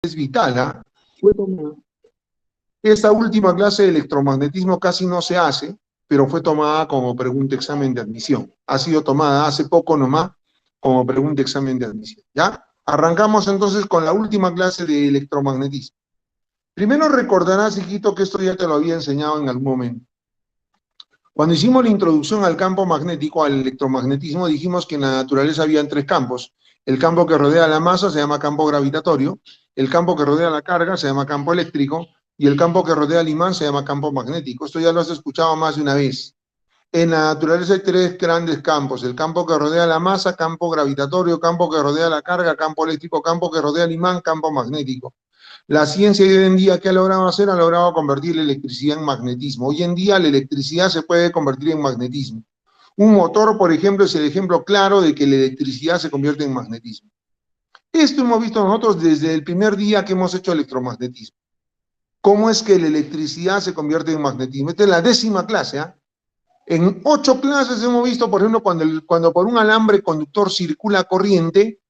es vital, ¿ah? Fue tomada. Esta última clase de electromagnetismo casi no se hace, pero fue tomada como pregunta examen de admisión. Ha sido tomada hace poco nomás como pregunta examen de admisión. ¿Ya? Arrancamos entonces con la última clase de electromagnetismo. Primero recordarás, hijito, que esto ya te lo había enseñado en algún momento. Cuando hicimos la introducción al campo magnético, al electromagnetismo, dijimos que en la naturaleza habían tres campos. El campo que rodea la masa se llama campo gravitatorio, el campo que rodea la carga se llama campo eléctrico y el campo que rodea el imán se llama campo magnético. Esto ya lo has escuchado más de una vez. En la naturaleza hay tres grandes campos: el campo que rodea la masa, campo gravitatorio; campo que rodea la carga, campo eléctrico; campo que rodea el imán, campo magnético. La ciencia de hoy en día, ¿qué ha logrado hacer? Ha logrado convertir la electricidad en magnetismo. Hoy en día la electricidad se puede convertir en magnetismo. Un motor, por ejemplo, es el ejemplo claro de que la electricidad se convierte en magnetismo. Esto hemos visto nosotros desde el primer día que hemos hecho electromagnetismo. ¿Cómo es que la electricidad se convierte en magnetismo? Esta es la 10ª clase, ¿eh? En 8 clases hemos visto, por ejemplo, cuando por un alambre conductor circula corriente,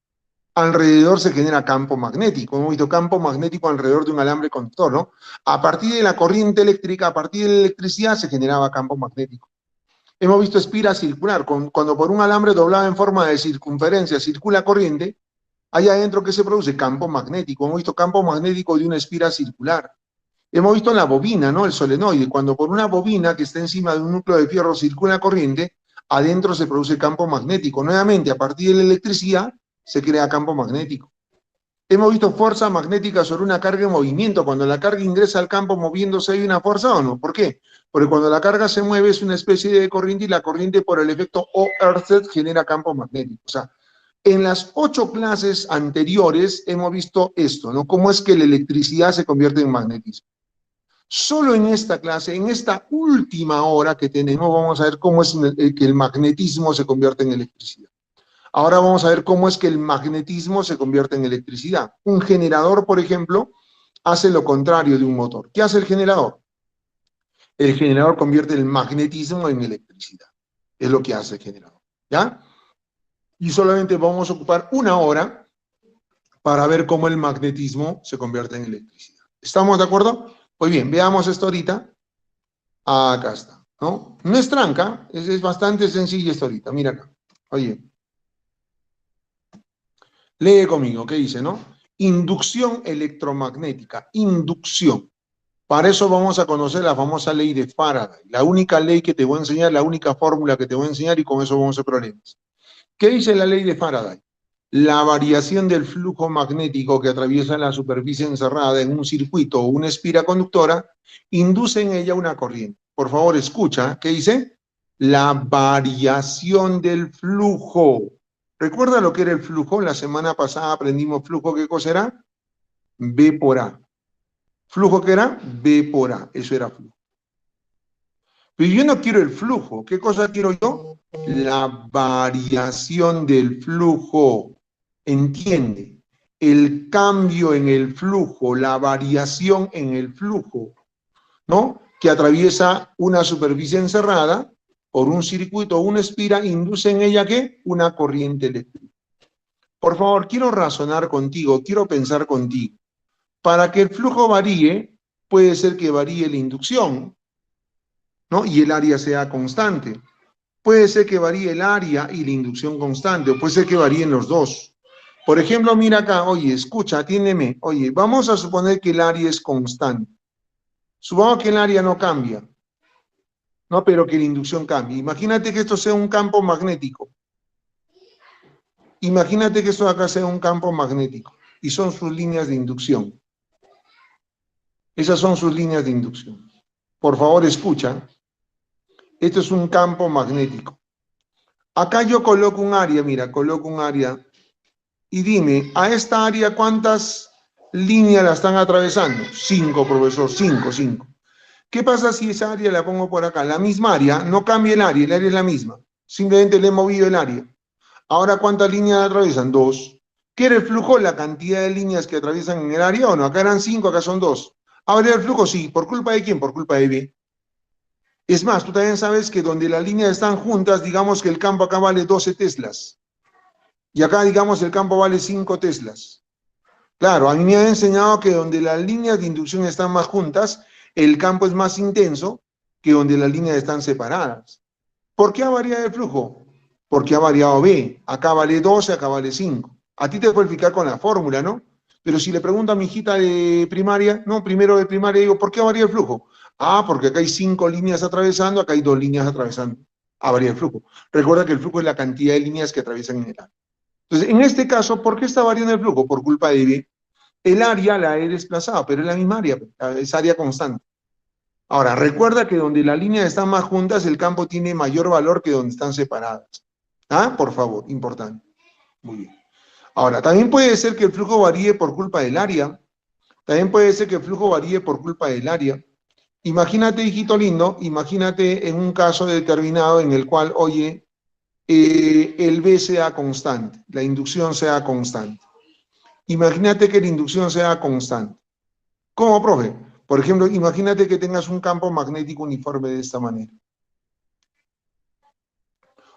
alrededor se genera campo magnético. Hemos visto campo magnético alrededor de un alambre conductor, ¿no? A partir de la corriente eléctrica, a partir de la electricidad, se generaba campo magnético. Hemos visto espira circular. Cuando por un alambre doblado en forma de circunferencia circula corriente, allá adentro, ¿qué se produce? Campo magnético. Hemos visto campo magnético de una espira circular. Hemos visto en la bobina, ¿no? El solenoide. Cuando por una bobina que está encima de un núcleo de fierro circula corriente, adentro se produce campo magnético. Nuevamente, a partir de la electricidad, se crea campo magnético. Hemos visto fuerza magnética sobre una carga en movimiento. Cuando la carga ingresa al campo moviéndose, ¿hay una fuerza o no? ¿Por qué? Porque cuando la carga se mueve es una especie de corriente y la corriente, por el efecto Ørsted, genera campo magnético. O sea, en las 8 clases anteriores hemos visto esto, ¿no? Cómo es que la electricidad se convierte en magnetismo. Solo en esta clase, en esta última hora que tenemos, vamos a ver cómo es que el magnetismo se convierte en electricidad. Ahora vamos a ver cómo es que el magnetismo se convierte en electricidad. Un generador, por ejemplo, hace lo contrario de un motor. ¿Qué hace el generador? El generador convierte el magnetismo en electricidad. Es lo que hace el generador, ¿ya? Y solamente vamos a ocupar 1 hora para ver cómo el magnetismo se convierte en electricidad. ¿Estamos de acuerdo? Pues bien, veamos esto ahorita. Acá está, ¿no? No es tranca, es bastante sencillo esto ahorita. Mira acá. Oye. Lee conmigo, ¿qué dice, no? Inducción electromagnética, inducción. Para eso vamos a conocer la famosa ley de Faraday, la única ley que te voy a enseñar, la única fórmula que te voy a enseñar, y con eso vamos a hacer problemas. ¿Qué dice la ley de Faraday? La variación del flujo magnético que atraviesa la superficie encerrada en un circuito o una espira conductora induce en ella una corriente. Por favor, escucha, ¿qué dice? La variación del flujo. ¿Recuerda lo que era el flujo? La semana pasada aprendimos flujo. ¿Qué cosa era? B por A. ¿Flujo qué era? B por A. Eso era flujo. Pero yo no quiero el flujo. ¿Qué cosa quiero yo? La variación del flujo. ¿Entiende? El cambio en el flujo, la variación en el flujo, ¿no? Que atraviesa una superficie encerrada por un circuito o una espira, induce en ella, ¿qué? Una corriente eléctrica. Por favor, quiero razonar contigo, quiero pensar contigo. Para que el flujo varíe, puede ser que varíe la inducción, ¿no? Y el área sea constante. Puede ser que varíe el área y la inducción constante, o puede ser que varíen los dos. Por ejemplo, mira acá, oye, escucha, atiéndeme. Oye, vamos a suponer que el área es constante. Supongamos que el área no cambia, ¿no? Pero que la inducción cambie. Imagínate que esto sea un campo magnético. Imagínate que esto de acá sea un campo magnético y son sus líneas de inducción. Esas son sus líneas de inducción. Por favor, escucha. Esto es un campo magnético. Acá yo coloco un área, mira, coloco un área. Y dime, ¿a esta área cuántas líneas la están atravesando? 5, profesor, 5. ¿Qué pasa si esa área la pongo por acá? La misma área, no cambia el área es la misma. Simplemente le he movido el área. Ahora, ¿cuántas líneas la atraviesan? 2. ¿Qué era el flujo? La cantidad de líneas que atraviesan en el área, ¿o no? Acá eran 5, acá son 2. ¿Ahora el flujo? Sí. ¿Por culpa de quién? Por culpa de B. Es más, tú también sabes que donde las líneas están juntas, digamos que el campo acá vale 12 teslas. Y acá, digamos, el campo vale 5 teslas. Claro, a mí me han enseñado que donde las líneas de inducción están más juntas, el campo es más intenso que donde las líneas están separadas. ¿Por qué ha variado el flujo? Porque ha variado B. Acá vale 12, acá vale 5. A ti te puede explicar con la fórmula, ¿no? Pero si le pregunto a mi hijita de primaria, no, primero de primaria, digo, ¿por qué ha variado el flujo? Ah, porque acá hay 5 líneas atravesando, acá hay 2 líneas atravesando. Ha variado el flujo. Recuerda que el flujo es la cantidad de líneas que atraviesan en el área. Entonces, en este caso, ¿por qué está variando el flujo? Por culpa de B. El área la he desplazado, pero es la misma área, es área constante. Ahora, recuerda que donde las líneas están más juntas, el campo tiene mayor valor que donde están separadas. ¿Ah? Por favor, importante. Muy bien. Ahora, también puede ser que el flujo varíe por culpa del área. También puede ser que el flujo varíe por culpa del área. Imagínate, hijito lindo, imagínate en un caso determinado en el cual, oye, el B sea constante, la inducción sea constante. Imagínate que la inducción sea constante. ¿Cómo, profe? Por ejemplo, imagínate que tengas un campo magnético uniforme de esta manera.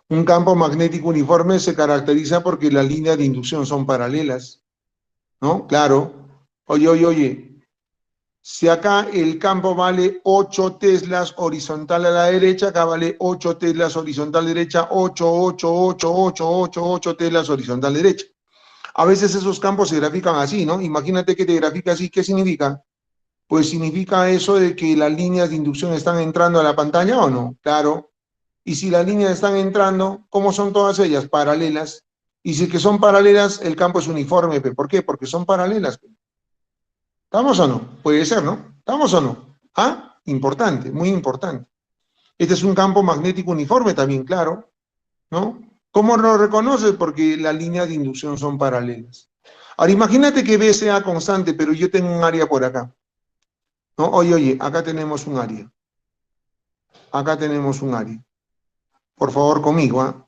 Un campo magnético uniforme se caracteriza porque las líneas de inducción son paralelas, ¿no? Claro. Oye. Si acá el campo vale 8 teslas horizontal a la derecha, acá vale 8 teslas horizontal derecha, 8 teslas horizontal derecha. A veces esos campos se grafican así, ¿no? Imagínate que te grafica así. ¿Qué significa? Pues significa eso de que las líneas de inducción están entrando a la pantalla o no. Claro. Y si las líneas están entrando, ¿cómo son todas ellas? Paralelas. Y si que son paralelas, el campo es uniforme. ¿Por qué? Porque son paralelas. ¿Estamos o no? Puede ser, ¿no? ¿Estamos o no? Ah, importante, muy importante. Este es un campo magnético uniforme también, claro, ¿no? ¿Cómo lo reconoces? Porque las líneas de inducción son paralelas. Ahora, imagínate que B sea constante, pero yo tengo un área por acá, ¿no? Oye, acá tenemos un área. Acá tenemos un área. Por favor, conmigo, ¿ah?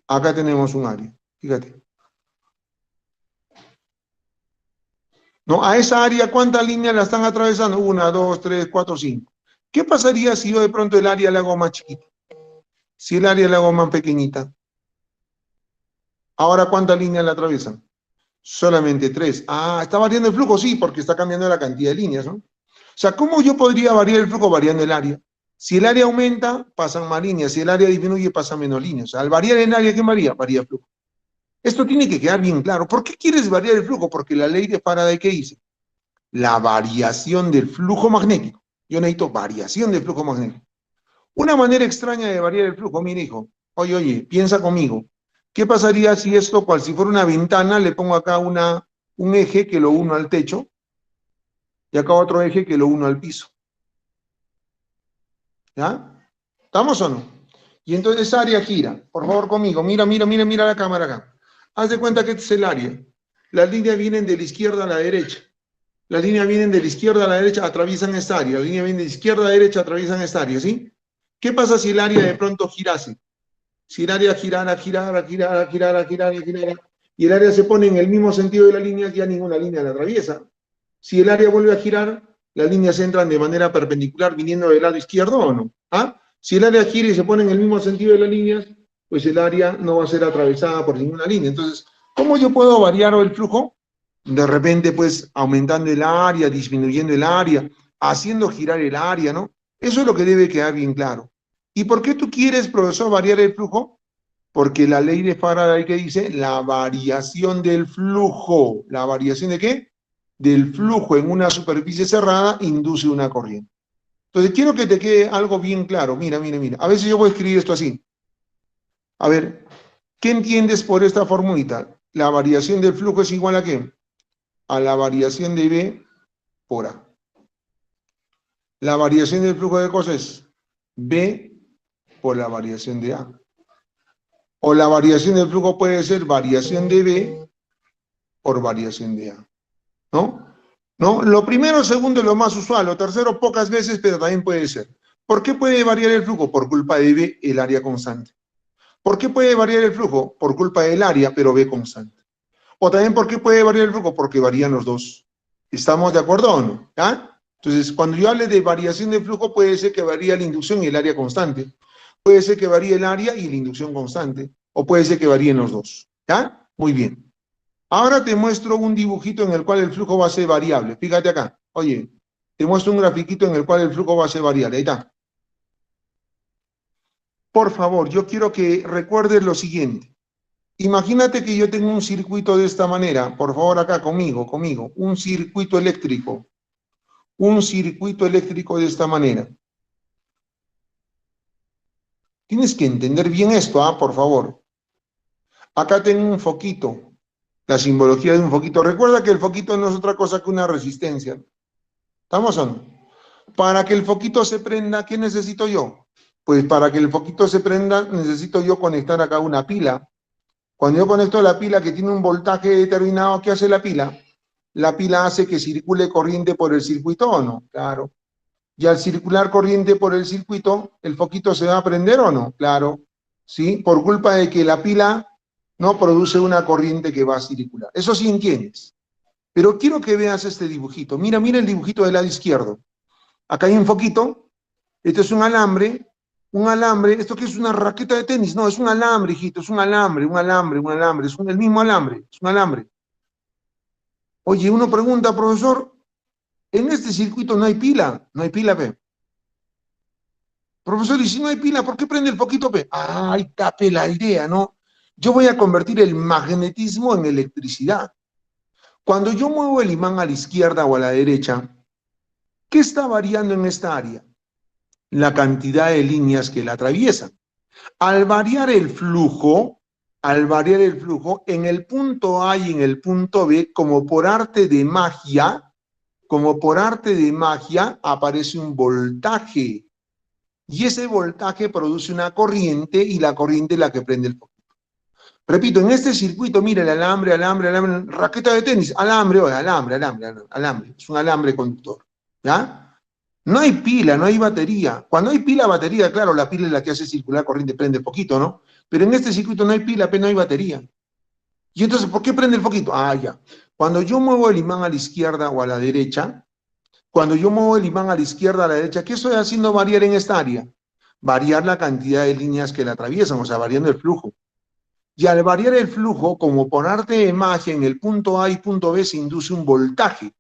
Acá tenemos un área. Fíjate. ¿No? A esa área, ¿cuántas líneas la están atravesando? 1, 2, 3, 4, 5. ¿Qué pasaría si yo de pronto el área la hago más chiquita? Si el área la hago más pequeñita. Ahora, ¿cuántas líneas la atraviesan? Solamente 3. Ah, ¿está variando el flujo? Sí, porque está cambiando la cantidad de líneas, ¿no? O sea, ¿cómo yo podría variar el flujo variando el área? Si el área aumenta, pasan más líneas. Si el área disminuye, pasan menos líneas. O sea, al variar el área, ¿qué varía? Varía el flujo. Esto tiene que quedar bien claro. ¿Por qué quieres variar el flujo? Porque la ley de Faraday, ¿qué dice? La variación del flujo magnético. Yo necesito variación del flujo magnético. Una manera extraña de variar el flujo, mire, hijo. Oye, piensa conmigo. ¿Qué pasaría si esto, cual si fuera una ventana, le pongo acá un eje que lo uno al techo y acá otro eje que lo uno al piso? ¿Ya? ¿Estamos o no? Y entonces esa área gira. Por favor, conmigo. Mira la cámara acá. Haz de cuenta que este es el área. Las líneas vienen de la izquierda a la derecha. Las líneas vienen de la izquierda a la derecha, atraviesan esta área. Las líneas vienen de la izquierda a la derecha, atraviesan esta área, ¿sí? ¿Qué pasa si el área de pronto girase? Si el área girara, y el área se pone en el mismo sentido de la línea, ya ninguna línea la atraviesa. Si el área vuelve a girar, las líneas entran de manera perpendicular viniendo del lado izquierdo o no. ¿Ah? Si el área gira y se pone en el mismo sentido de las líneas, pues el área no va a ser atravesada por ninguna línea. Entonces, ¿cómo yo puedo variar el flujo? De repente, pues, aumentando el área, disminuyendo el área, haciendo girar el área, ¿no? Eso es lo que debe quedar bien claro. ¿Y por qué tú quieres, profesor, variar el flujo? Porque la ley de Faraday que dice la variación del flujo. ¿La variación de qué? Del flujo en una superficie cerrada induce una corriente. Entonces, quiero que te quede algo bien claro. Mira. A veces yo voy a escribir esto así. A ver, ¿qué entiendes por esta formulita? La variación del flujo es igual a ¿qué? A la variación de B por A. La variación del flujo de cosas es B por la variación de A. O la variación del flujo puede ser variación de B por variación de A. ¿No? ¿No? Lo primero, segundo es lo más usual. Lo tercero, pocas veces, pero también puede ser. ¿Por qué puede variar el flujo? Por culpa de B, el área constante. ¿Por qué puede variar el flujo? Por culpa del área, pero B constante. O también, ¿por qué puede variar el flujo? Porque varían los dos. ¿Estamos de acuerdo o no? ¿Ah? Entonces, cuando yo hable de variación de flujo, puede ser que varíe la inducción y el área constante. Puede ser que varíe el área y la inducción constante. O puede ser que varíen los dos. ¿Ya? Muy bien. Ahora te muestro un dibujito en el cual el flujo va a ser variable. Fíjate acá. Oye, te muestro un grafiquito en el cual el flujo va a ser variable. Ahí está. Por favor, yo quiero que recuerdes lo siguiente. Imagínate que yo tengo un circuito de esta manera. Por favor, acá conmigo. Un circuito eléctrico. Un circuito eléctrico de esta manera. Tienes que entender bien esto, por favor. Acá tengo un foquito. La simbología de un foquito. Recuerda que el foquito no es otra cosa que una resistencia. ¿Estamos o no? Para que el foquito se prenda, ¿qué necesito yo? Pues para que el foquito se prenda, necesito yo conectar acá una pila. Cuando yo conecto la pila que tiene un voltaje determinado, ¿qué hace la pila? La pila hace que circule corriente por el circuito, ¿o no? Claro. Y al circular corriente por el circuito, ¿el foquito se va a prender o no? Claro. ¿Sí? Por culpa de que la pila no produce una corriente que va a circular. Eso sí entiendes. Pero quiero que veas este dibujito. Mira, mira el dibujito del lado izquierdo. Acá hay un foquito. Este es un alambre. Un alambre. ¿Esto qué es? ¿Una raqueta de tenis? No, es un alambre, hijito. Es un alambre. Es el mismo alambre. Es un alambre. Oye, uno pregunta, profesor, en este circuito no hay pila. No hay pila, P. Profesor, y si no hay pila, ¿por qué prende el foquito, P? Ah, ahí está, P, la idea, ¿no? Yo voy a convertir el magnetismo en electricidad. Cuando yo muevo el imán a la izquierda o a la derecha, ¿qué está variando en esta área? La cantidad de líneas que la atraviesan. Al variar el flujo, en el punto A y en el punto B, como por arte de magia, aparece un voltaje. Y ese voltaje produce una corriente y la corriente es la que prende el foco. Repito, en este circuito, mira el alambre, raqueta de tenis, alambre, es un alambre conductor, ¿ya? No hay pila, no hay batería. Cuando hay pila, batería, claro, la pila es la que hace circular corriente, prende el poquito, ¿no? Pero en este circuito no hay pila, no hay batería. Y entonces, ¿por qué prende el foquito? Ah, ya. Cuando yo muevo el imán a la izquierda o a la derecha, ¿qué estoy haciendo variar en esta área? Variar la cantidad de líneas que la atraviesan, o sea, variando el flujo. Y al variar el flujo, como por arte de magia, en el punto A y punto B se induce un voltaje.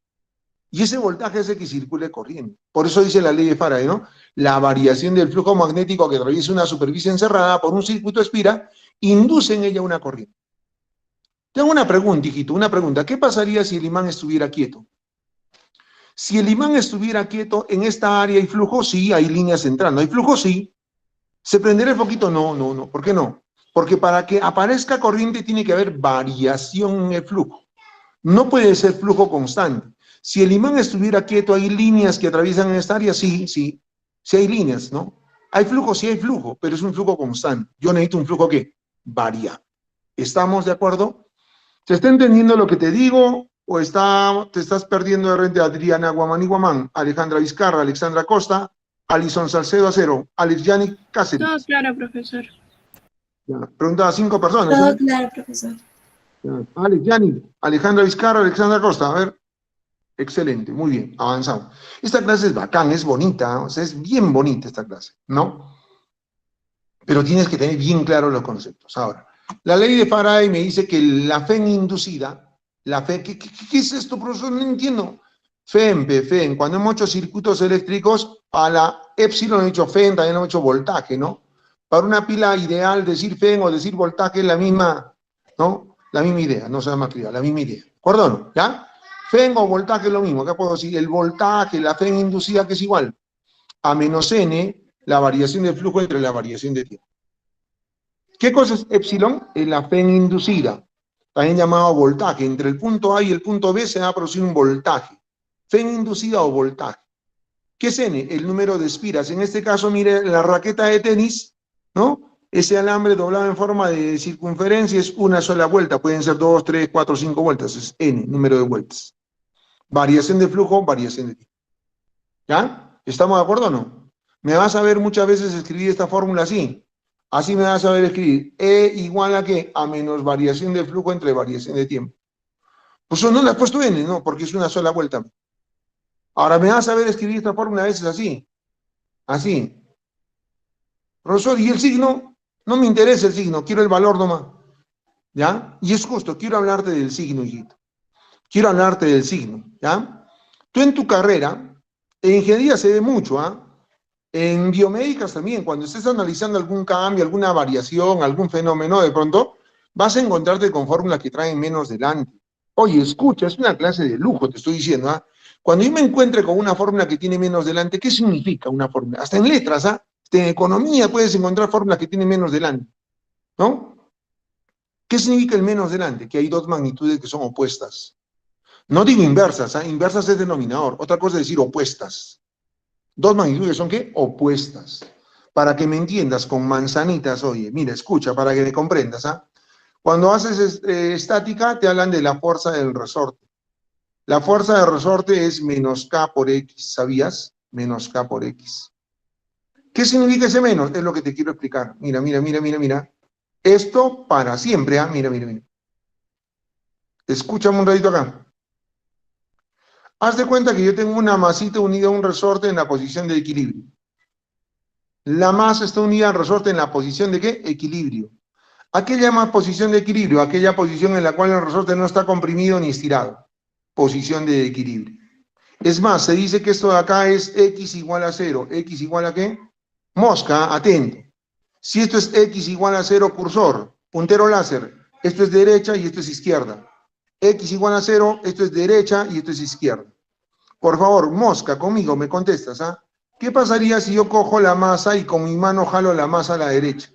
Y ese voltaje hace que circule corriente. Por eso dice la ley de Faraday, ¿no? La variación del flujo magnético que atraviesa una superficie encerrada por un circuito espira induce en ella una corriente. Tengo una pregunta, hijito, una pregunta. ¿Qué pasaría si el imán estuviera quieto? Si el imán estuviera quieto, en esta área hay flujo, sí, hay líneas entrando. ¿Hay flujo? Sí. ¿Se prenderá el foquito? No. ¿Por qué no? Porque para que aparezca corriente tiene que haber variación en el flujo. No puede ser flujo constante. Si el imán estuviera quieto, ¿hay líneas que atraviesan en esta área? Sí. Sí hay líneas, ¿no? ¿Hay flujo? Sí hay flujo, pero es un flujo constante. Yo necesito un flujo que varía. ¿Estamos de acuerdo? ¿Se está entendiendo lo que te digo? ¿O te estás perdiendo de repente a Adriana Guamán, Alejandra Vizcarra, Alexandra Costa, Alison Salcedo Acero, Alex Yannick Cáceres? Todo claro, profesor. Preguntaba a 5 personas. Todo claro, profesor. Alex Yannick, Alejandra Vizcarra, Alexandra Costa. A ver. Excelente, muy bien, avanzamos. Esta clase es bacán, es bonita, o sea, es bien bonita esta clase, ¿no? Pero tienes que tener bien claros los conceptos. Ahora, la ley de Faraday me dice que la FEN inducida, ¿qué es esto, profesor? No entiendo. FEN, cuando hemos hecho circuitos eléctricos, a la epsilon hemos hecho FEN, también hemos hecho voltaje, ¿no? Para una pila ideal, decir FEN o decir voltaje es la misma, ¿no? La misma idea, no se llama actividad, la misma idea. ¿De acuerdo o no? ¿Ya? FEN o voltaje es lo mismo. Acá puedo decir el voltaje, la FEN inducida, que es igual a menos n, la variación de flujo entre la variación de tiempo. ¿Qué cosa es epsilon? Es la FEN inducida, también llamado voltaje. Entre el punto A y el punto B se va a producir un voltaje. FEN inducida o voltaje. ¿Qué es n? El número de espiras. En este caso, mire, la raqueta de tenis, ¿no? Ese alambre doblado en forma de circunferencia es una sola vuelta. Pueden ser 2, 3, 4, 5 vueltas. Es n, número de vueltas. Variación de flujo, variación de tiempo. ¿Ya? ¿Estamos de acuerdo o no? Me vas a ver muchas veces escribir esta fórmula así. Así me vas a ver escribir. E igual a ¿qué? A menos variación de flujo entre variación de tiempo. Pues no le has puesto n, ¿no? Porque es una sola vuelta. Ahora me vas a ver escribir esta fórmula a veces así. Así. Profesor, ¿y el signo? No me interesa el signo, quiero el valor nomás. ¿ya? Y es justo, quiero hablarte del signo, hijito. Quiero hablarte del signo, ¿ya? Tú en tu carrera, en ingeniería se ve mucho, ¿ah? En biomédicas también, cuando estés analizando algún cambio, alguna variación, algún fenómeno, de pronto vas a encontrarte con fórmulas que traen menos delante. Oye, escucha, es una clase de lujo, te estoy diciendo, ¿ah? Cuando yo me encuentre con una fórmula que tiene menos delante, ¿qué significa una fórmula? Hasta en letras, ¿ah? Hasta en economía puedes encontrar fórmulas que tienen menos delante, ¿no? ¿Qué significa el menos delante? Que hay dos magnitudes que son opuestas. No digo inversas, ¿ah? Inversas es denominador. Otra cosa es decir opuestas. Dos magnitudes son ¿qué? Opuestas. Para que me entiendas con manzanitas, oye, mira, escucha, para que me comprendas, ¿ah? Cuando haces estática, te hablan de la fuerza del resorte. La fuerza del resorte es menos K por X, ¿sabías? Menos K por X. ¿Qué significa ese menos? Es lo que te quiero explicar. Mira, mira, mira, mira, mira. Esto para siempre, ¿ah? Mira, mira, mira. Escúchame un ratito acá. Haz de cuenta que yo tengo una masita unida a un resorte en la posición de equilibrio. La masa está unida al resorte en la posición de ¿qué? Equilibrio. ¿A qué llama posición de equilibrio? Aquella posición en la cual el resorte no está comprimido ni estirado. Posición de equilibrio. Es más, se dice que esto de acá es X igual a 0. ¿X igual a qué? Mosca, atento. Si esto es X igual a 0, cursor, puntero láser, esto es derecha y esto es izquierda. X igual a 0, esto es derecha y esto es izquierda. Por favor, mosca, conmigo, me contestas, ¿ah? ¿Qué pasaría si yo cojo la masa y con mi mano jalo la masa a la derecha?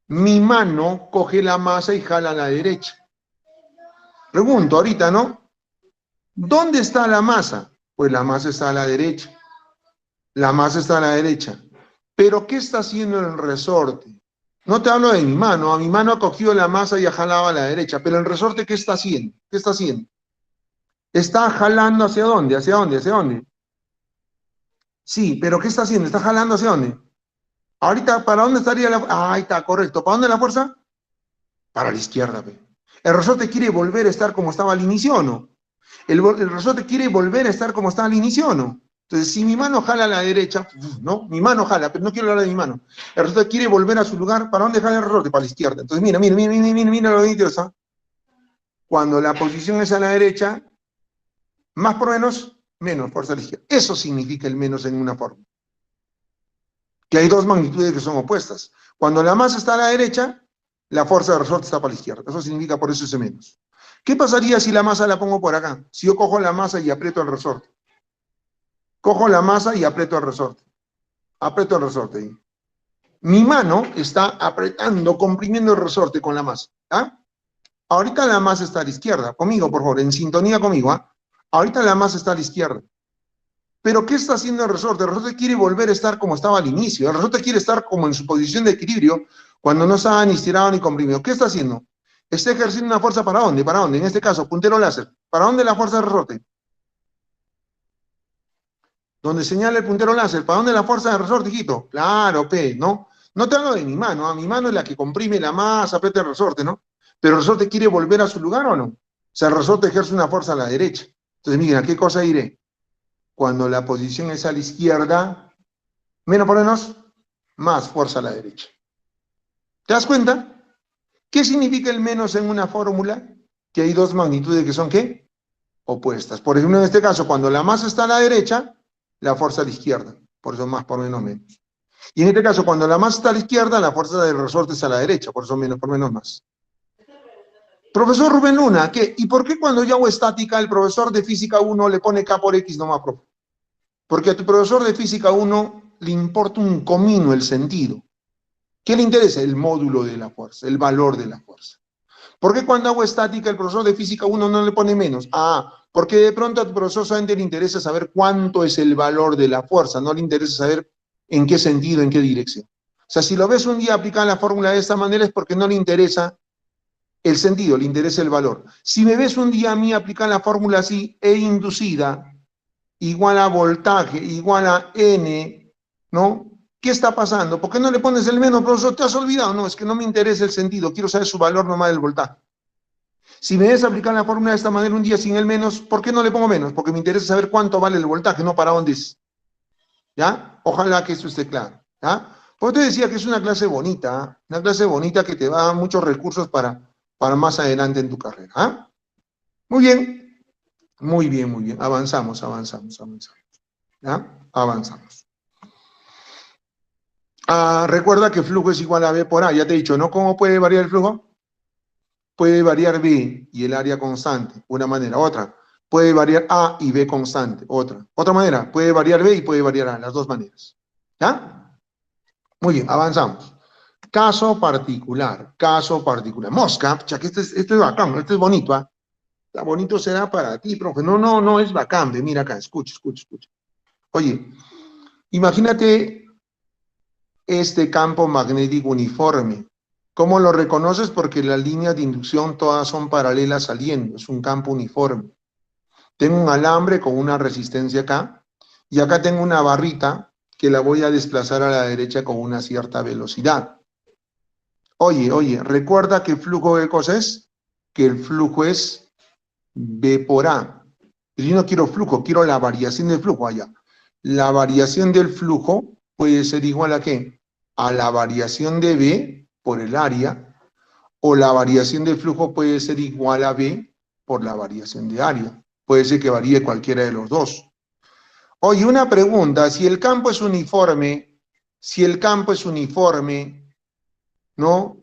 Mi mano coge la masa y jala a la derecha. Pregunto ahorita, ¿no? ¿Dónde está la masa? Pues la masa está a la derecha. La masa está a la derecha. Pero ¿qué está haciendo el resorte? No te hablo de mi mano. A mi mano ha cogido la masa y ha jalado a la derecha. Pero el resorte, ¿qué está haciendo? ¿Qué está haciendo? Está jalando ¿hacia dónde? ¿Hacia dónde? ¿Hacia dónde? Sí, pero ¿qué está haciendo? ¿Está jalando hacia dónde? Ahorita, ¿para dónde estaría la fuerza? Ah, ahí está, correcto. ¿Para dónde la fuerza? Para la izquierda, pe. El resorte quiere volver a estar como estaba al inicio, ¿o no? El resorte quiere volver a estar como estaba al inicio, ¿o no? Entonces, si mi mano jala a la derecha, ¿no? Mi mano jala, pero no quiero hablar de mi mano. El resorte quiere volver a su lugar. ¿Para dónde jala el resorte? Para la izquierda. Entonces, mira, mira, mira, mira, mira, mira lo que interesa. Cuando la posición es a la derecha, más por menos, menos fuerza a la izquierda. Eso significa el menos en una forma. Que hay dos magnitudes que son opuestas. Cuando la masa está a la derecha, la fuerza de resorte está para la izquierda. Eso significa por eso ese menos. ¿Qué pasaría si la masa la pongo por acá? Si yo cojo la masa y aprieto el resorte. Cojo la masa y aprieto el resorte. Aprieto el resorte ahí. Mi mano está apretando, comprimiendo el resorte con la masa. ¿Ah? Ahorita la masa está a la izquierda. Conmigo, por favor, en sintonía conmigo. ¿Ah? Ahorita la masa está a la izquierda. Pero ¿qué está haciendo el resorte? El resorte quiere volver a estar como estaba al inicio. El resorte quiere estar como en su posición de equilibrio cuando no estaba ni estirado ni comprimido. ¿Qué está haciendo? Está ejerciendo una fuerza ¿para dónde? ¿Para dónde? En este caso, puntero láser. ¿Para dónde la fuerza del resorte? Donde señala el puntero láser. ¿Para dónde la fuerza del resorte, hijito? Claro, P, ¿no? No te hablo de mi mano. Mi mano es la que comprime la masa, aprieta el resorte, ¿no? Pero el resorte quiere volver a su lugar, ¿o no? O sea, el resorte ejerce una fuerza a la derecha. Entonces, miren, ¿a qué cosa iré? Cuando la posición es a la izquierda, menos por menos, más fuerza a la derecha. ¿Te das cuenta? ¿Qué significa el menos en una fórmula? Que hay dos magnitudes que son ¿qué? Opuestas. Por ejemplo, en este caso, cuando la masa está a la derecha, la fuerza a la izquierda. Por eso más por menos menos. Y en este caso, cuando la masa está a la izquierda, la fuerza del resorte es a la derecha. Por eso menos por menos más. Profesor Rubén Luna, ¿qué? ¿Y por qué cuando yo hago estática, el profesor de física 1 le pone K por X nomás, profe? Porque a tu profesor de física 1 le importa un comino el sentido. ¿Qué le interesa? El módulo de la fuerza, el valor de la fuerza. ¿Por qué cuando hago estática el profesor de física 1 no le pone menos? Ah, porque de pronto a tu profesor solamente le interesa saber cuánto es el valor de la fuerza, no le interesa saber en qué sentido, en qué dirección. O sea, si lo ves un día aplicar la fórmula de esta manera es porque no le interesa el sentido, le interesa el valor. Si me ves un día a mí aplicar la fórmula así, E inducida igual a voltaje, igual a N, ¿no? ¿Qué está pasando? ¿Por qué no le pones el menos, profesor? ¿Te has olvidado? No, es que no me interesa el sentido, quiero saber su valor nomás del voltaje. Si me ves aplicar la fórmula de esta manera un día sin el menos, ¿por qué no le pongo menos? Porque me interesa saber cuánto vale el voltaje, no para dónde es. ¿Ya? Ojalá que esto esté claro. ¿Ya? Pues te decía que es una clase bonita que te va a dar muchos recursos para para más adelante en tu carrera. ¿Ah? Muy bien, muy bien, muy bien. Avanzamos. ¿Ya? Avanzamos. Recuerda que flujo es igual a B por A. Ya te he dicho, ¿no? ¿Cómo puede variar el flujo? Puede variar B y el área constante, una manera. Otra, puede variar A y B constante, otra. Otra manera, puede variar B y puede variar A, las dos maneras. ¿Ya? Muy bien, avanzamos. Caso particular. Mosca, ya que este es bacán, este es bonito, ¿ah? Está bonito será para ti, profe. No, es bacán. Ve, mira acá, escucha. Oye, imagínate este campo magnético uniforme. ¿Cómo lo reconoces? Porque las líneas de inducción todas son paralelas saliendo, es un campo uniforme. Tengo un alambre con una resistencia acá, y acá tengo una barrita que la voy a desplazar a la derecha con una cierta velocidad. Oye, recuerda que el flujo de cosa es, que el flujo es B por A. Y yo no quiero flujo, quiero la variación del flujo allá. La variación del flujo puede ser igual a ¿qué? A la variación de B por el área, o la variación del flujo puede ser igual a B por la variación de área. Puede ser que varíe cualquiera de los dos. Oye, una pregunta, si el campo es uniforme, ¿no?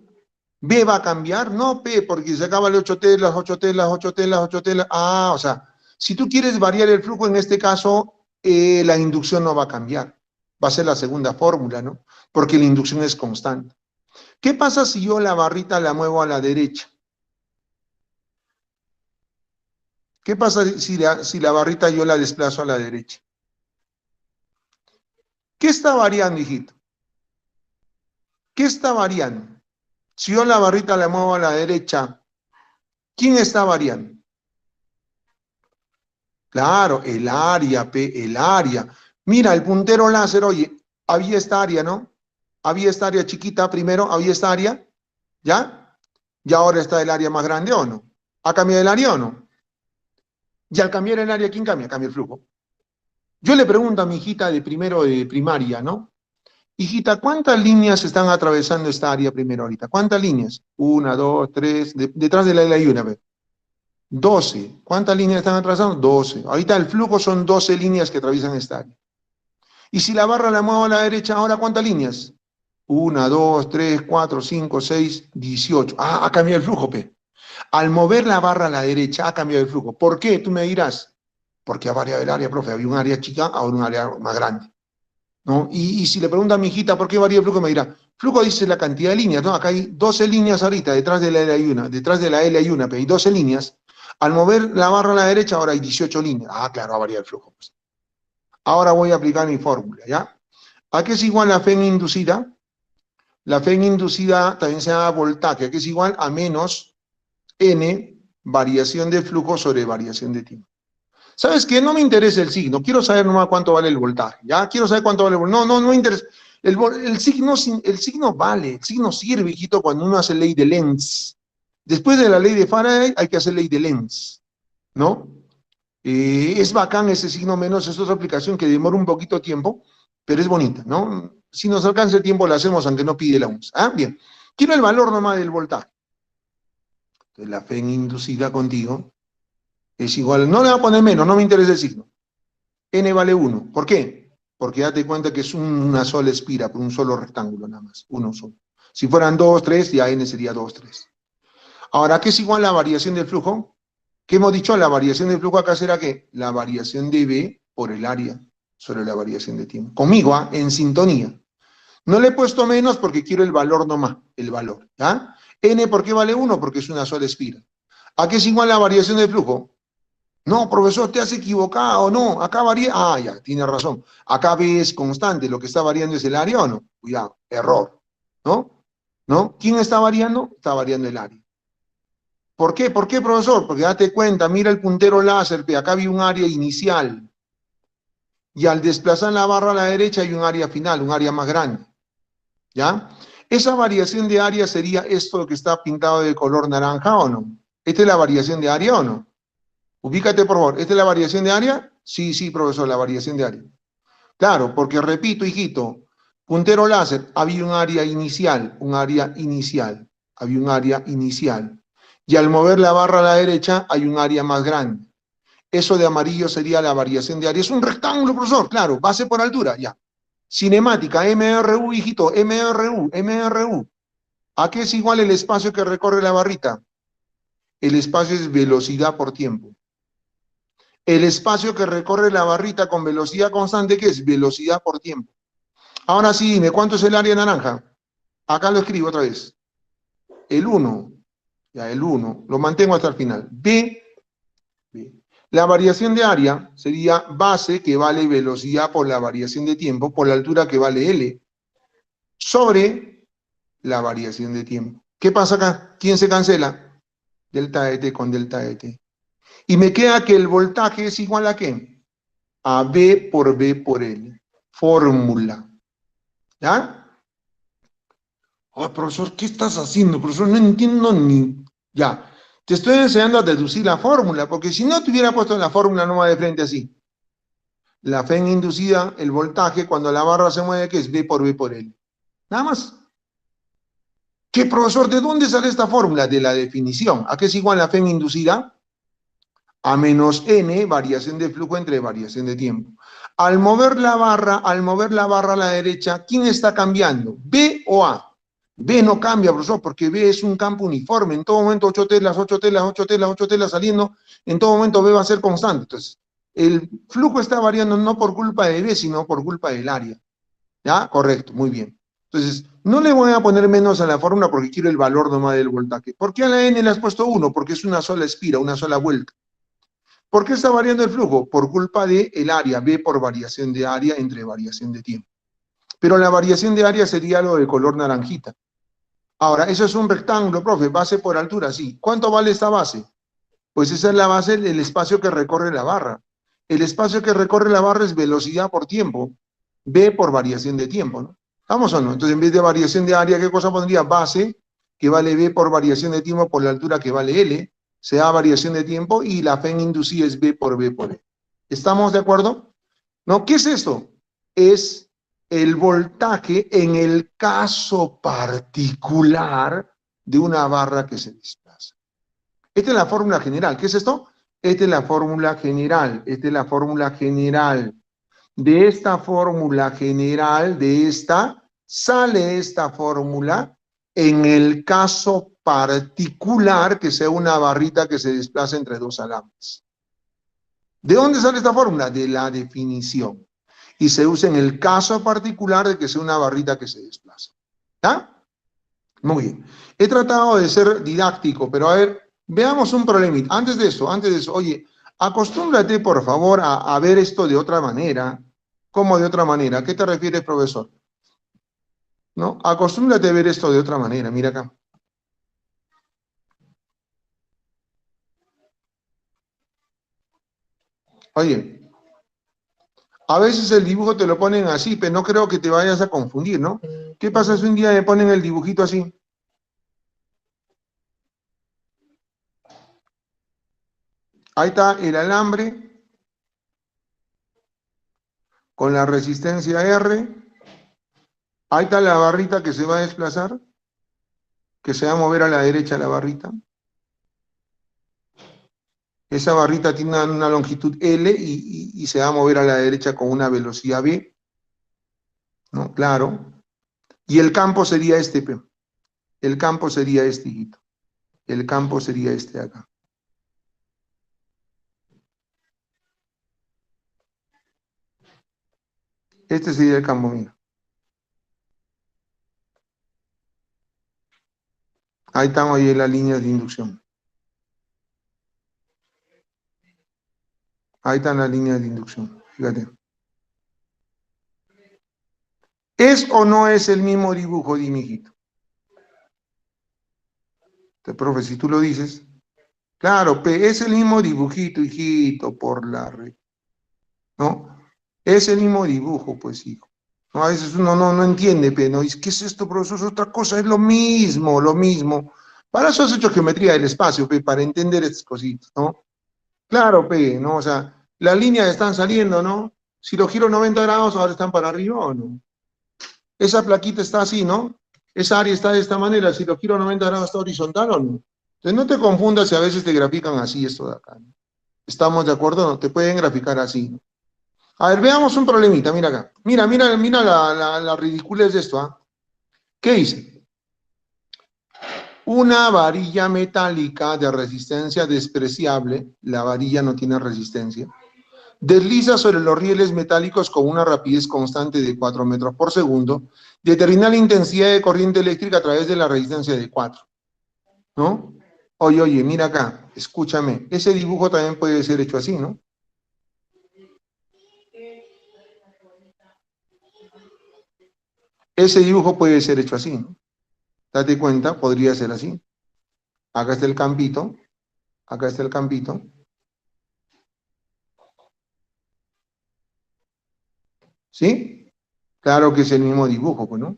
¿B va a cambiar? No, P, porque se acaba el 8 telas. O sea, si tú quieres variar el flujo, en este caso, la inducción no va a cambiar. Va a ser la segunda fórmula, ¿no? Porque la inducción es constante. ¿Qué pasa si yo la barrita la muevo a la derecha? ¿Qué pasa si la barrita yo la desplazo a la derecha? ¿Qué está variando, hijito? ¿Qué está variando? Si yo la barrita la muevo a la derecha, ¿quién está variando? Claro, el área, el área. Mira, el puntero láser, oye, había esta área, ¿no? Había esta área chiquita primero, había esta área, ¿ya? Y ahora está el área más grande, ¿o no? ¿Ha cambiado el área o no? Y al cambiar el área, ¿quién cambia? Cambia el flujo. Yo le pregunto a mi hijita de primero de primaria, ¿no? Hijita, ¿cuántas líneas están atravesando esta área primero ahorita? ¿Cuántas líneas? Una, dos, tres, detrás de la L hay una, ¿ve? 12. ¿Cuántas líneas están atravesando? 12. Ahorita el flujo son 12 líneas que atraviesan esta área. Y si la barra la muevo a la derecha, ¿ahora cuántas líneas? Una, dos, tres, cuatro, cinco, seis, 18. Ha cambiado el flujo, P. Al mover la barra a la derecha, ha cambiado el flujo. ¿Por qué? Tú me dirás. Porque ha variado el área, profe. Había un área chica, ahora un área más grande, ¿no? Y si le pregunto a mi hijita por qué varía el flujo, me dirá, flujo dice la cantidad de líneas, ¿no? Acá hay 12 líneas ahorita, detrás de la L hay una, detrás de la L hay una, pero hay 12 líneas. Al mover la barra a la derecha, ahora hay 18 líneas. Claro, ha variado el flujo. Pues. Ahora voy a aplicar mi fórmula, ¿ya? ¿A qué es igual la Fe inducida? La Fe inducida también se llama voltaje, que es igual a menos N variación de flujo sobre variación de tiempo. ¿Sabes qué? No me interesa el signo, quiero saber nomás cuánto vale el voltaje, ¿ya? Quiero saber cuánto vale el voltaje. No me interesa. El signo vale, el signo sirve, hijito, cuando uno hace ley de Lenz. Después de la ley de Faraday hay que hacer ley de Lenz, ¿no? Es bacán ese signo menos, es otra aplicación que demora un poquito de tiempo, pero es bonita, ¿no? Si nos alcanza el tiempo la hacemos, aunque no pide la OMS. Bien. Quiero el valor nomás del voltaje. Entonces la Fe inducida contigo es igual, no le voy a poner menos, no me interesa el signo. N vale 1. ¿Por qué? Porque date cuenta que es una sola espira, por un solo rectángulo nada más, uno solo. Si fueran 2, 3, ya N sería 2, 3. Ahora, ¿qué es igual la variación del flujo? ¿Qué hemos dicho? La variación del flujo acá será ¿qué? La variación de B por el área sobre la variación de tiempo. Conmigo, en sintonía. No le he puesto menos porque quiero el valor nomás, el valor. ¿Ya? N, ¿por qué vale 1? Porque es una sola espira. ¿A qué es igual la variación del flujo? No, profesor, te has equivocado, no, acá varía. Ya, tiene razón. Acá B es constante, lo que está variando es el área o no. Cuidado, error. ¿No? ¿No? ¿Quién está variando? Está variando el área. ¿Por qué? ¿Por qué, profesor? Porque date cuenta, mira el puntero láser, acá había un área inicial. Y al desplazar la barra a la derecha hay un área final, un área más grande. ¿Ya? Esa variación de área sería esto que está pintado de color naranja o no. ¿Esta es la variación de área o no? Ubícate, por favor. ¿Esta es la variación de área? Sí, profesor, la variación de área. Claro, porque repito, hijito, puntero láser, había un área inicial, había un área inicial. Y al mover la barra a la derecha hay un área más grande. Eso de amarillo sería la variación de área. Es un rectángulo, profesor, claro, base por altura, ya. Cinemática, MRU, hijito, MRU, MRU. ¿A qué es igual el espacio que recorre la barrita? El espacio es velocidad por tiempo. El espacio que recorre la barrita con velocidad constante, ¿qué es? Velocidad por tiempo. Ahora sí, dime, ¿cuánto es el área naranja? Acá lo escribo otra vez. El 1. Ya, el 1. Lo mantengo hasta el final. B. La variación de área sería base, que vale velocidad por la variación de tiempo, por la altura, que vale L, sobre la variación de tiempo. ¿Qué pasa acá? ¿Quién se cancela? Delta de T con delta de T. Y me queda que el voltaje es igual ¿a qué? A B por L. Fórmula. ¿Ya? Oh, profesor, ¿qué estás haciendo, profesor? No entiendo ni... Ya. Te estoy enseñando a deducir la fórmula, porque si no te hubiera puesto la fórmula nomás de frente así. La FEN inducida, el voltaje, cuando la barra se mueve, que es B por L. Nada más. ¿Qué, profesor? ¿De dónde sale esta fórmula? De la definición. ¿A qué es igual la FEN inducida? A menos N, variación de flujo entre variación de tiempo. Al mover la barra a la derecha, ¿quién está cambiando? ¿B o A? B no cambia, profesor, porque B es un campo uniforme. En todo momento 8 telas, 8 telas, 8 telas, 8 telas saliendo. En todo momento B va a ser constante. Entonces, el flujo está variando no por culpa de B, sino por culpa del área. ¿Ya? Correcto, muy bien. Entonces, no le voy a poner menos a la fórmula porque quiero el valor nomás del voltaje. ¿Por qué a la N le has puesto 1? Porque es una sola espira, una sola vuelta. ¿Por qué está variando el flujo? Por culpa del área, B por variación de área entre variación de tiempo. Pero la variación de área sería lo de color naranjita. Ahora, eso es un rectángulo, profe, base por altura, sí. ¿Cuánto vale esta base? Pues esa es la base del espacio que recorre la barra. El espacio que recorre la barra es velocidad por tiempo, B por variación de tiempo, ¿no? ¿Vamos o no? Entonces, en vez de variación de área, ¿qué cosa pondría? Base, que vale B por variación de tiempo por la altura, que vale L, se da variación de tiempo, y la FEN inducida es B por E. ¿Estamos de acuerdo? ¿No? ¿Qué es esto? Es el voltaje en el caso particular de una barra que se desplaza. Esta es la fórmula general. ¿Qué es esto? Esta es la fórmula general. Esta es la fórmula general. De esta fórmula general, de esta, sale esta fórmula en el caso particular que sea una barrita que se desplaza entre dos alambres. ¿De dónde sale esta fórmula? De la definición. Y se usa en el caso particular de que sea una barrita que se desplaza. ¿Ya? Muy bien. He tratado de ser didáctico, pero a ver, veamos un problemita. Antes de eso, oye, acostúmbrate, por favor, a ver esto de otra manera. ¿Cómo de otra manera? ¿A qué te refieres, profesor? ¿No? Acostúmbrate a ver esto de otra manera. Mira acá. Oye, a veces el dibujo te lo ponen así, pero no creo que te vayas a confundir, ¿no? ¿Qué pasa si un día me ponen el dibujito así? Ahí está el alambre con la resistencia R. Ahí está la barrita que se va a desplazar, que se va a mover a la derecha la barrita. Esa barrita tiene una longitud L y se va a mover a la derecha con una velocidad V. ¿No? Claro. Y el campo sería este, P. El campo sería este, hijito. El campo sería este acá. Este sería el campo mío. Ahí están hoy las líneas de inducción. Ahí están las líneas de inducción. Fíjate. ¿Es o no es el mismo dibujo, dime, hijito? Entonces, profe, si tú lo dices. Claro, P, es el mismo dibujito, hijito, por la red. ¿No? Es el mismo dibujo, pues, hijo. ¿No? A veces uno no entiende, P, ¿no? Dice, ¿qué es esto, profesor? Es otra cosa, es lo mismo, lo mismo. Para eso has hecho geometría del espacio, P, para entender estas cositas, ¿no? Claro, P, ¿no? O sea, las líneas están saliendo, ¿no? Si lo giro 90 grados, ahora están para arriba o no. Esa plaquita está así, ¿no? Esa área está de esta manera, si lo giro 90 grados, ¿está horizontal o no? Entonces no te confundas si a veces te grafican así esto de acá, ¿no? ¿Estamos de acuerdo? No, te pueden graficar así, ¿no? A ver, veamos un problemita, mira acá. Mira la ridiculez de esto, ¿ah? ¿Qué dice? Una varilla metálica de resistencia despreciable, la varilla no tiene resistencia, desliza sobre los rieles metálicos con una rapidez constante de 4 metros por segundo, determina la intensidad de corriente eléctrica a través de la resistencia de 4, ¿no? Oye, mira acá, escúchame, ese dibujo también puede ser hecho así, ¿no? Ese dibujo puede ser hecho así, ¿no? Date cuenta, podría ser así. Acá está el campito, acá está el campito, ¿sí? Claro que es el mismo dibujo, pues, ¿no?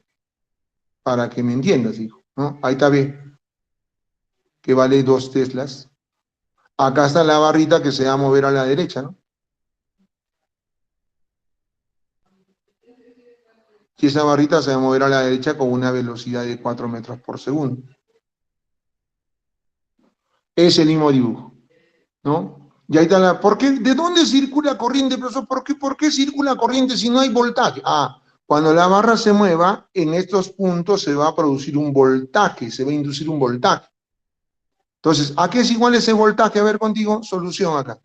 Para que me entiendas, hijo, ¿no? Ahí está B, que vale 2 teslas. Acá está la barrita que se va a mover a la derecha, ¿no? Y esa barrita se va a mover a la derecha con una velocidad de 4 metros por segundo. Es el mismo dibujo, ¿no? Y ahí está la... ¿Por qué? ¿De dónde circula corriente, profesor? ¿Por qué circula corriente si no hay voltaje? Ah, cuando la barra se mueva, en estos puntos se va a producir un voltaje, se va a inducir un voltaje. Entonces, ¿a qué es igual ese voltaje? A ver contigo, solución acá.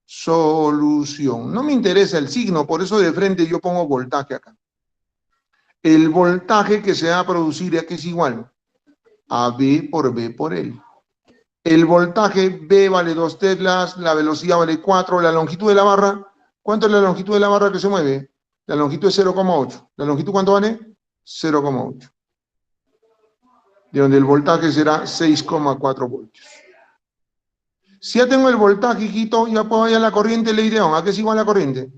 Solución. No me interesa el signo, por eso de frente yo pongo voltaje acá. El voltaje que se va a producir aquí es igual a B por B por L. El voltaje B vale 2 teslas, la velocidad vale 4, la longitud de la barra, ¿cuánto es la longitud de la barra que se mueve? La longitud es 0,8. ¿La longitud cuánto vale? 0,8. De donde el voltaje será 6,4 voltios. Si ya tengo el voltaje, hijito, ya puedo hallar la corriente Leidón. ¿A qué es igual la corriente?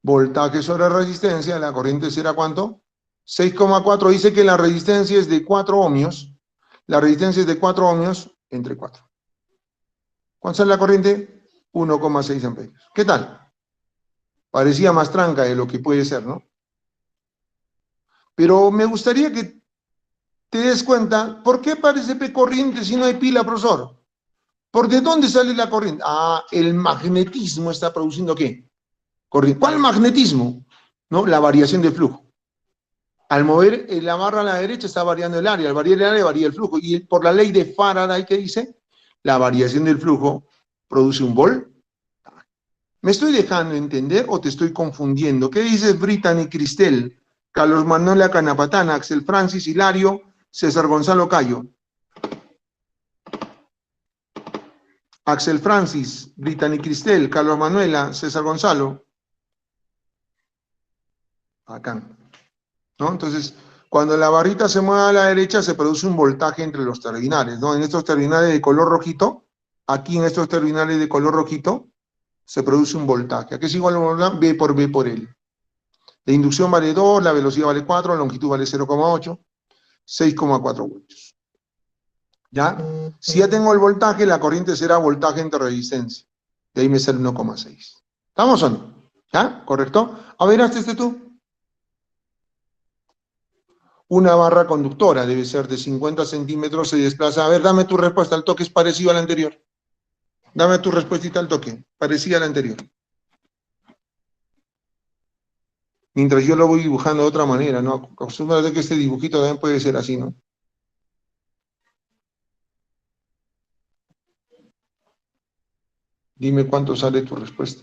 Voltaje sobre resistencia, la corriente será ¿cuánto? 6,4. Dice que la resistencia es de 4 ohmios. La resistencia es de 4 ohmios entre 4. ¿Cuánto es la corriente? 1,6 amperios. ¿Qué tal? Parecía más tranca de lo que puede ser, ¿no? Pero me gustaría que te des cuenta, ¿por qué parece corriente si no hay pila, profesor? ¿Por de dónde sale la corriente? Ah, el magnetismo está produciendo ¿qué? Corriente. ¿Cuál magnetismo? ¿No? La variación de flujo. Al mover la barra a la derecha está variando el área, al variar el área varía el flujo. Y por la ley de Faraday, ¿qué dice? La variación del flujo produce un voltaje. ¿Me estoy dejando entender o te estoy confundiendo? ¿Qué dices Brittany Cristel, Carlos Manuel Canapatana, Axel Francis, Hilario, César Gonzalo Cayo? Axel Francis, Brittany Cristel, Carlos Manuela, César Gonzalo. Acá. ¿No? Entonces, cuando la barrita se mueve a la derecha, se produce un voltaje entre los terminales, ¿no? En estos terminales de color rojito, aquí en estos terminales de color rojito, se produce un voltaje. Aquí es igual a B por B por L. La inducción vale 2, la velocidad vale 4, la longitud vale 0,8, 6,4 voltios. ¿Ya? Si ya tengo el voltaje, la corriente será voltaje entre resistencia. De ahí me sale 1,6. ¿Estamos o no? ¿Ya? ¿Correcto? A ver, hazte este tú. Una barra conductora debe ser de 50 centímetros, se desplaza. A ver, dame tu respuesta al toque, es parecido al anterior. Dame tu respuesta al toque, parecida al anterior. Mientras yo lo voy dibujando de otra manera, ¿no? Acostúmbrate que este dibujito también puede ser así, ¿no? Dime cuánto sale tu respuesta.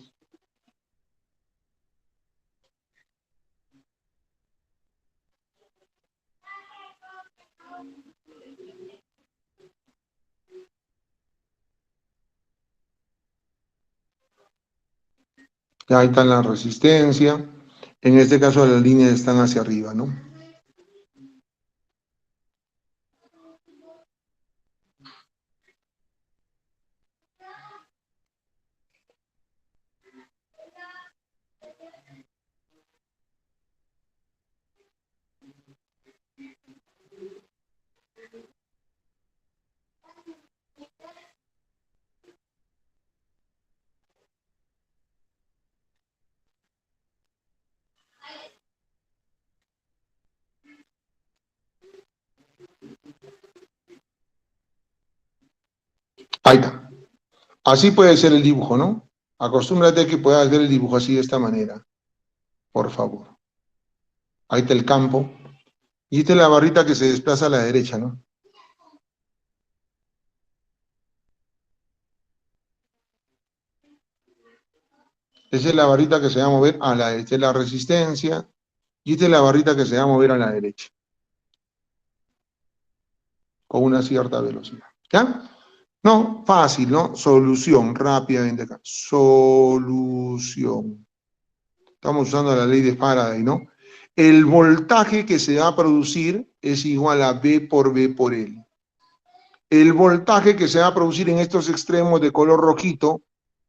Ahí está la resistencia. En este caso las líneas están hacia arriba, ¿no? Ahí está. Así puede ser el dibujo, ¿no? Acostúmbrate que puedas ver el dibujo así de esta manera, por favor. Ahí está el campo. Y esta es la barrita que se desplaza a la derecha, ¿no? Esa es la barrita que se va a mover a la derecha, es la resistencia. Y esta es la barrita que se va a mover a la derecha, con una cierta velocidad. ¿Ya? No, fácil, ¿no? Solución, rápidamente acá. Solución. Estamos usando la ley de Faraday, ¿no? El voltaje que se va a producir es igual a V por V por L. El voltaje que se va a producir en estos extremos de color rojito,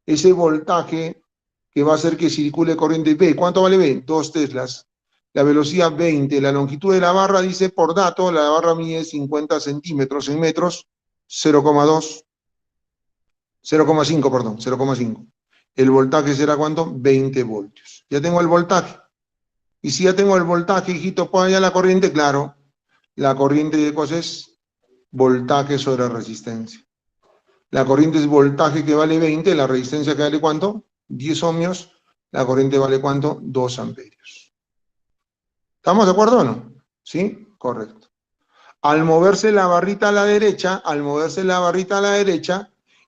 ese voltaje que va a hacer que circule corriente V. ¿Cuánto vale V? 2 teslas. La velocidad 20. La longitud de la barra dice por dato, la barra mide 50 centímetros en metros, 0,2. 0,5, perdón, 0,5. El voltaje será ¿cuánto? 20 voltios. Ya tengo el voltaje. Y si ya tengo el voltaje, hijito, ¿puedo hallar la corriente? Claro. La corriente de cosas es voltaje sobre resistencia. La corriente es voltaje que vale 20, la resistencia que vale ¿cuánto? 10 ohmios. La corriente vale ¿cuánto? 2 amperios. ¿Estamos de acuerdo o no? ¿Sí? Correcto. Al moverse la barrita a la derecha,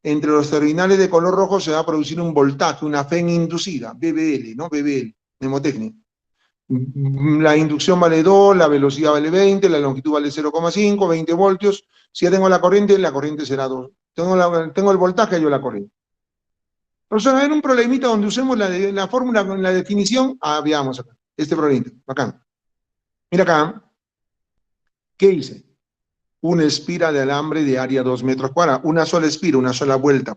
entre los terminales de color rojo se va a producir un voltaje, una FEN inducida, BBL, ¿no? BBL, mnemotecnia. La inducción vale 2, la velocidad vale 20, la longitud vale 0,5, 20 voltios. Si ya tengo la corriente será 2. Tengo el voltaje, yo la corriente. Entonces, a ver un problemita donde usemos la fórmula con la definición. Veamos acá. Este problemita, bacán. Mira acá, ¿qué hice? Una espira de alambre de área 2 metros cuadrados. Una sola espira, una sola vuelta.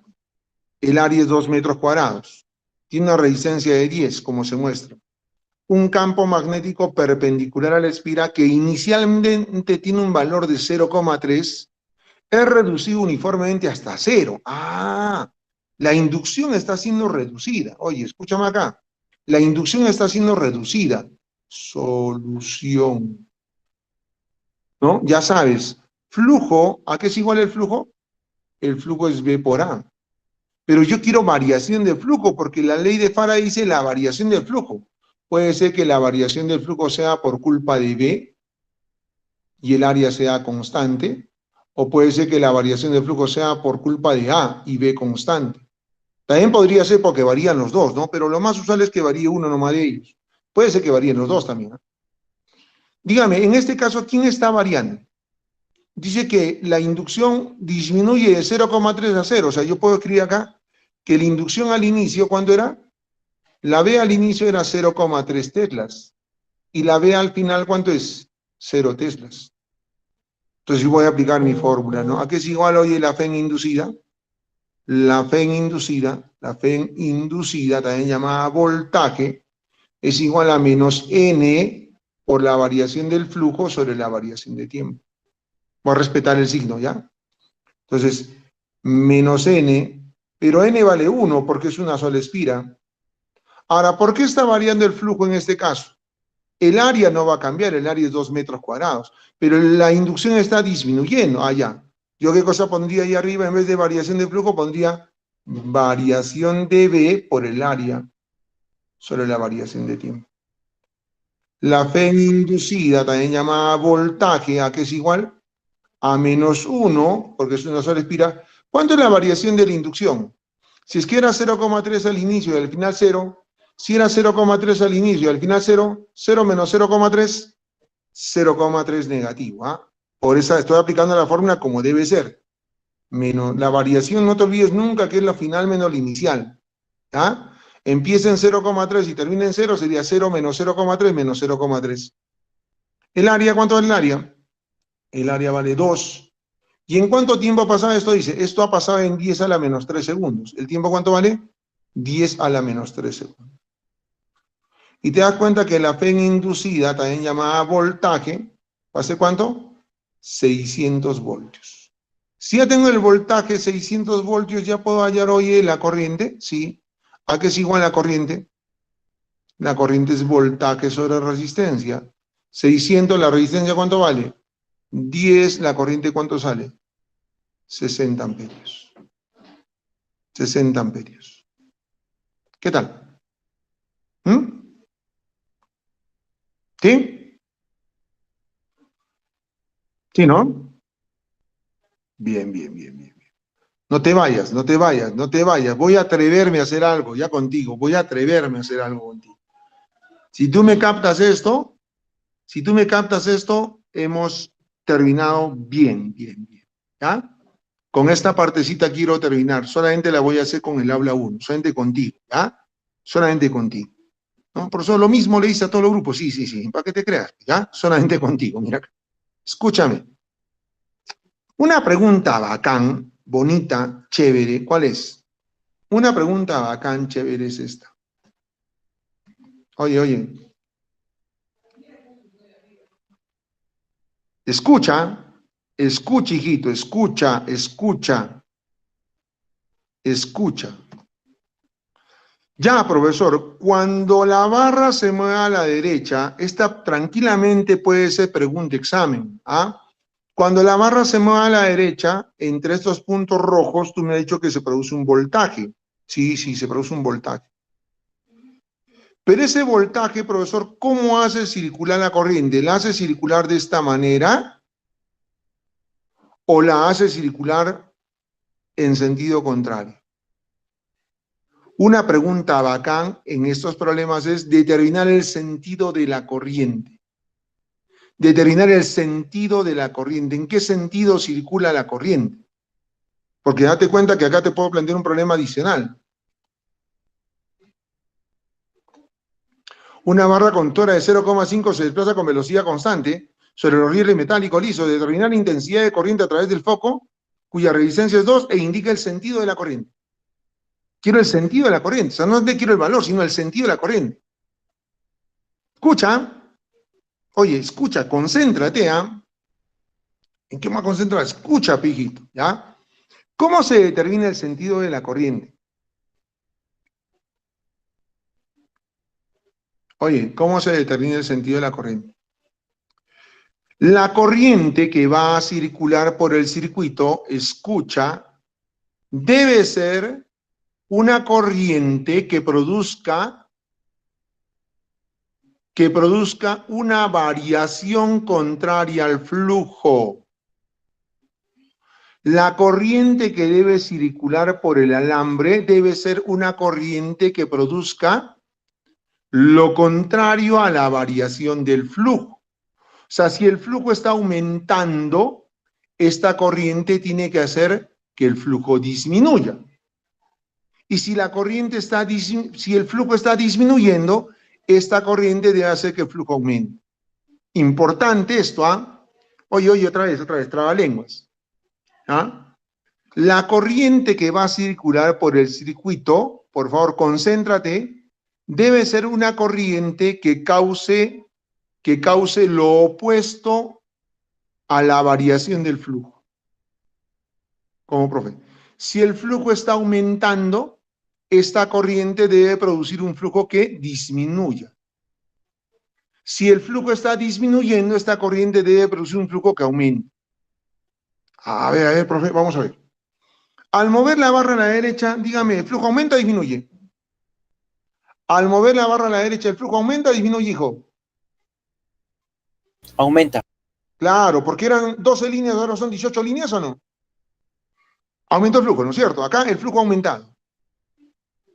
El área es 2 metros cuadrados. Tiene una resistencia de 10, como se muestra. Un campo magnético perpendicular a la espira que inicialmente tiene un valor de 0,3, es reducido uniformemente hasta 0. La inducción está siendo reducida. Oye, escúchame acá. La inducción está siendo reducida. Solución. ¿No? Ya sabes, flujo, ¿a qué es igual el flujo? El flujo es V por A. Pero yo quiero variación de flujo porque la ley de Faraday dice la variación del flujo. Puede ser que la variación del flujo sea por culpa de V y el área sea constante, o puede ser que la variación del flujo sea por culpa de A y B constante. También podría ser porque varían los dos, ¿no? Pero lo más usual es que varíe uno nomás de ellos. Puede ser que varíen los dos también, ¿no? Dígame, en este caso, ¿quién está variando? Dice que la inducción disminuye de 0,3 a 0. O sea, yo puedo escribir acá que la inducción al inicio, ¿cuánto era? La B al inicio era 0,3 teslas. Y la B al final, ¿cuánto es? 0 teslas. Entonces yo voy a aplicar mi fórmula, ¿no? ¿A qué es igual, oye, la FEN inducida? La FEN inducida, también llamada voltaje, es igual a menos N por la variación del flujo sobre la variación de tiempo. Voy a respetar el signo, ¿ya? Entonces, menos N, pero N vale 1 porque es una sola espira. Ahora, ¿por qué está variando el flujo en este caso? El área no va a cambiar, el área es 2 metros cuadrados, pero la inducción está disminuyendo allá. ¿Yo qué cosa pondría ahí arriba? En vez de variación de flujo, pondría variación de V por el área sobre la variación de tiempo. La FEN inducida, también llamada voltaje, ¿a qué es igual? A menos 1, porque es una sola espira. ¿Cuánto es la variación de la inducción? Si es que era 0,3 al inicio y al final 0, si era 0,3 al inicio y al final 0, 0 menos 0,3, 0,3 negativo. Por eso estoy aplicando la fórmula como debe ser. Menos, la variación, no te olvides nunca que es la final menos la inicial. Empieza en 0,3 y termina en 0, sería 0 menos 0,3 menos 0,3. ¿El área cuánto vale el área? El área vale 2. ¿Y en cuánto tiempo ha pasado esto? Dice, esto ha pasado en 10 a la menos 3 segundos. ¿El tiempo cuánto vale? 10 a la menos 3 segundos. Y te das cuenta que la FEN inducida, también llamada voltaje, ¿va a ser cuánto? 600 voltios. Si ya tengo el voltaje 600 voltios, ¿ya puedo hallar, oye, la corriente? Sí. ¿A qué es igual la corriente? La corriente es voltaje sobre resistencia. 600, ¿la resistencia cuánto vale? 10, ¿la corriente cuánto sale? 60 amperios. 60 amperios. ¿Qué tal? ¿Mm? ¿Sí? ¿Sí, no? Bien, bien, bien, bien. No te vayas, no te vayas, no te vayas. Voy a atreverme a hacer algo ya contigo. Voy a atreverme a hacer algo contigo. Si tú me captas esto, si tú me captas esto, hemos terminado bien, bien, bien. ¿Ya? Con esta partecita quiero terminar. Solamente la voy a hacer con el habla 1, solamente contigo. ¿Ya? Solamente contigo. ¿No? Por eso lo mismo le hice a todos los grupos. Sí, sí, sí. ¿Para qué te creas? ¿Ya? Solamente contigo. Mira. Escúchame. Una pregunta bacán, bonita, chévere. ¿Cuál es? Una pregunta bacán, chévere es esta. Oye, oye. Escucha. Escucha, hijito. Escucha, escucha, escucha. Ya, profesor, cuando la barra se mueve a la derecha, esta tranquilamente puede ser pregunta examen. ¿Ah? Cuando la barra se mueve a la derecha, entre estos puntos rojos, tú me has dicho que se produce un voltaje. Sí, sí, se produce un voltaje. Pero ese voltaje, profesor, ¿cómo hace circular la corriente? ¿La hace circular de esta manera o la hace circular en sentido contrario? Una pregunta bacán en estos problemas es determinar el sentido de la corriente. Determinar el sentido de la corriente. ¿En qué sentido circula la corriente? Porque date cuenta que acá te puedo plantear un problema adicional. Una barra conductora de 0,5 se desplaza con velocidad constante sobre los rieles metálicos lisos. Determinar la intensidad de corriente a través del foco, cuya resistencia es 2, e indica el sentido de la corriente. Quiero el sentido de la corriente. O sea, no te quiero el valor, sino el sentido de la corriente. Escucha. Oye, escucha, concéntrate, ¿ah? ¿En qué más concentrar? Escucha, pijito, ¿ya? ¿Cómo se determina el sentido de la corriente? Oye, ¿cómo se determina el sentido de la corriente? La corriente que va a circular por el circuito, escucha, debe ser una corriente que produzca una variación contraria al flujo. La corriente que debe circular por el alambre debe ser una corriente que produzca lo contrario a la variación del flujo. O sea, si el flujo está aumentando, esta corriente tiene que hacer que el flujo disminuya. Y si la corriente está, si el flujo está disminuyendo, esta corriente debe hacer que el flujo aumente. Importante esto, ¿ah? Oye, oye, otra vez, trabalenguas. ¿Ah? La corriente que va a circular por el circuito, por favor, concéntrate, debe ser una corriente que cause lo opuesto a la variación del flujo. Como profe, si el flujo está aumentando, esta corriente debe producir un flujo que disminuya. Si el flujo está disminuyendo, esta corriente debe producir un flujo que aumente. A ver, profe, vamos a ver. Al mover la barra a la derecha, dígame, ¿el flujo aumenta o disminuye? Al mover la barra a la derecha, ¿el flujo aumenta o disminuye, hijo? Aumenta. Claro, porque eran 12 líneas, ahora son 18 líneas, ¿o no? Aumentó el flujo, ¿no es cierto? Acá el flujo ha aumentado.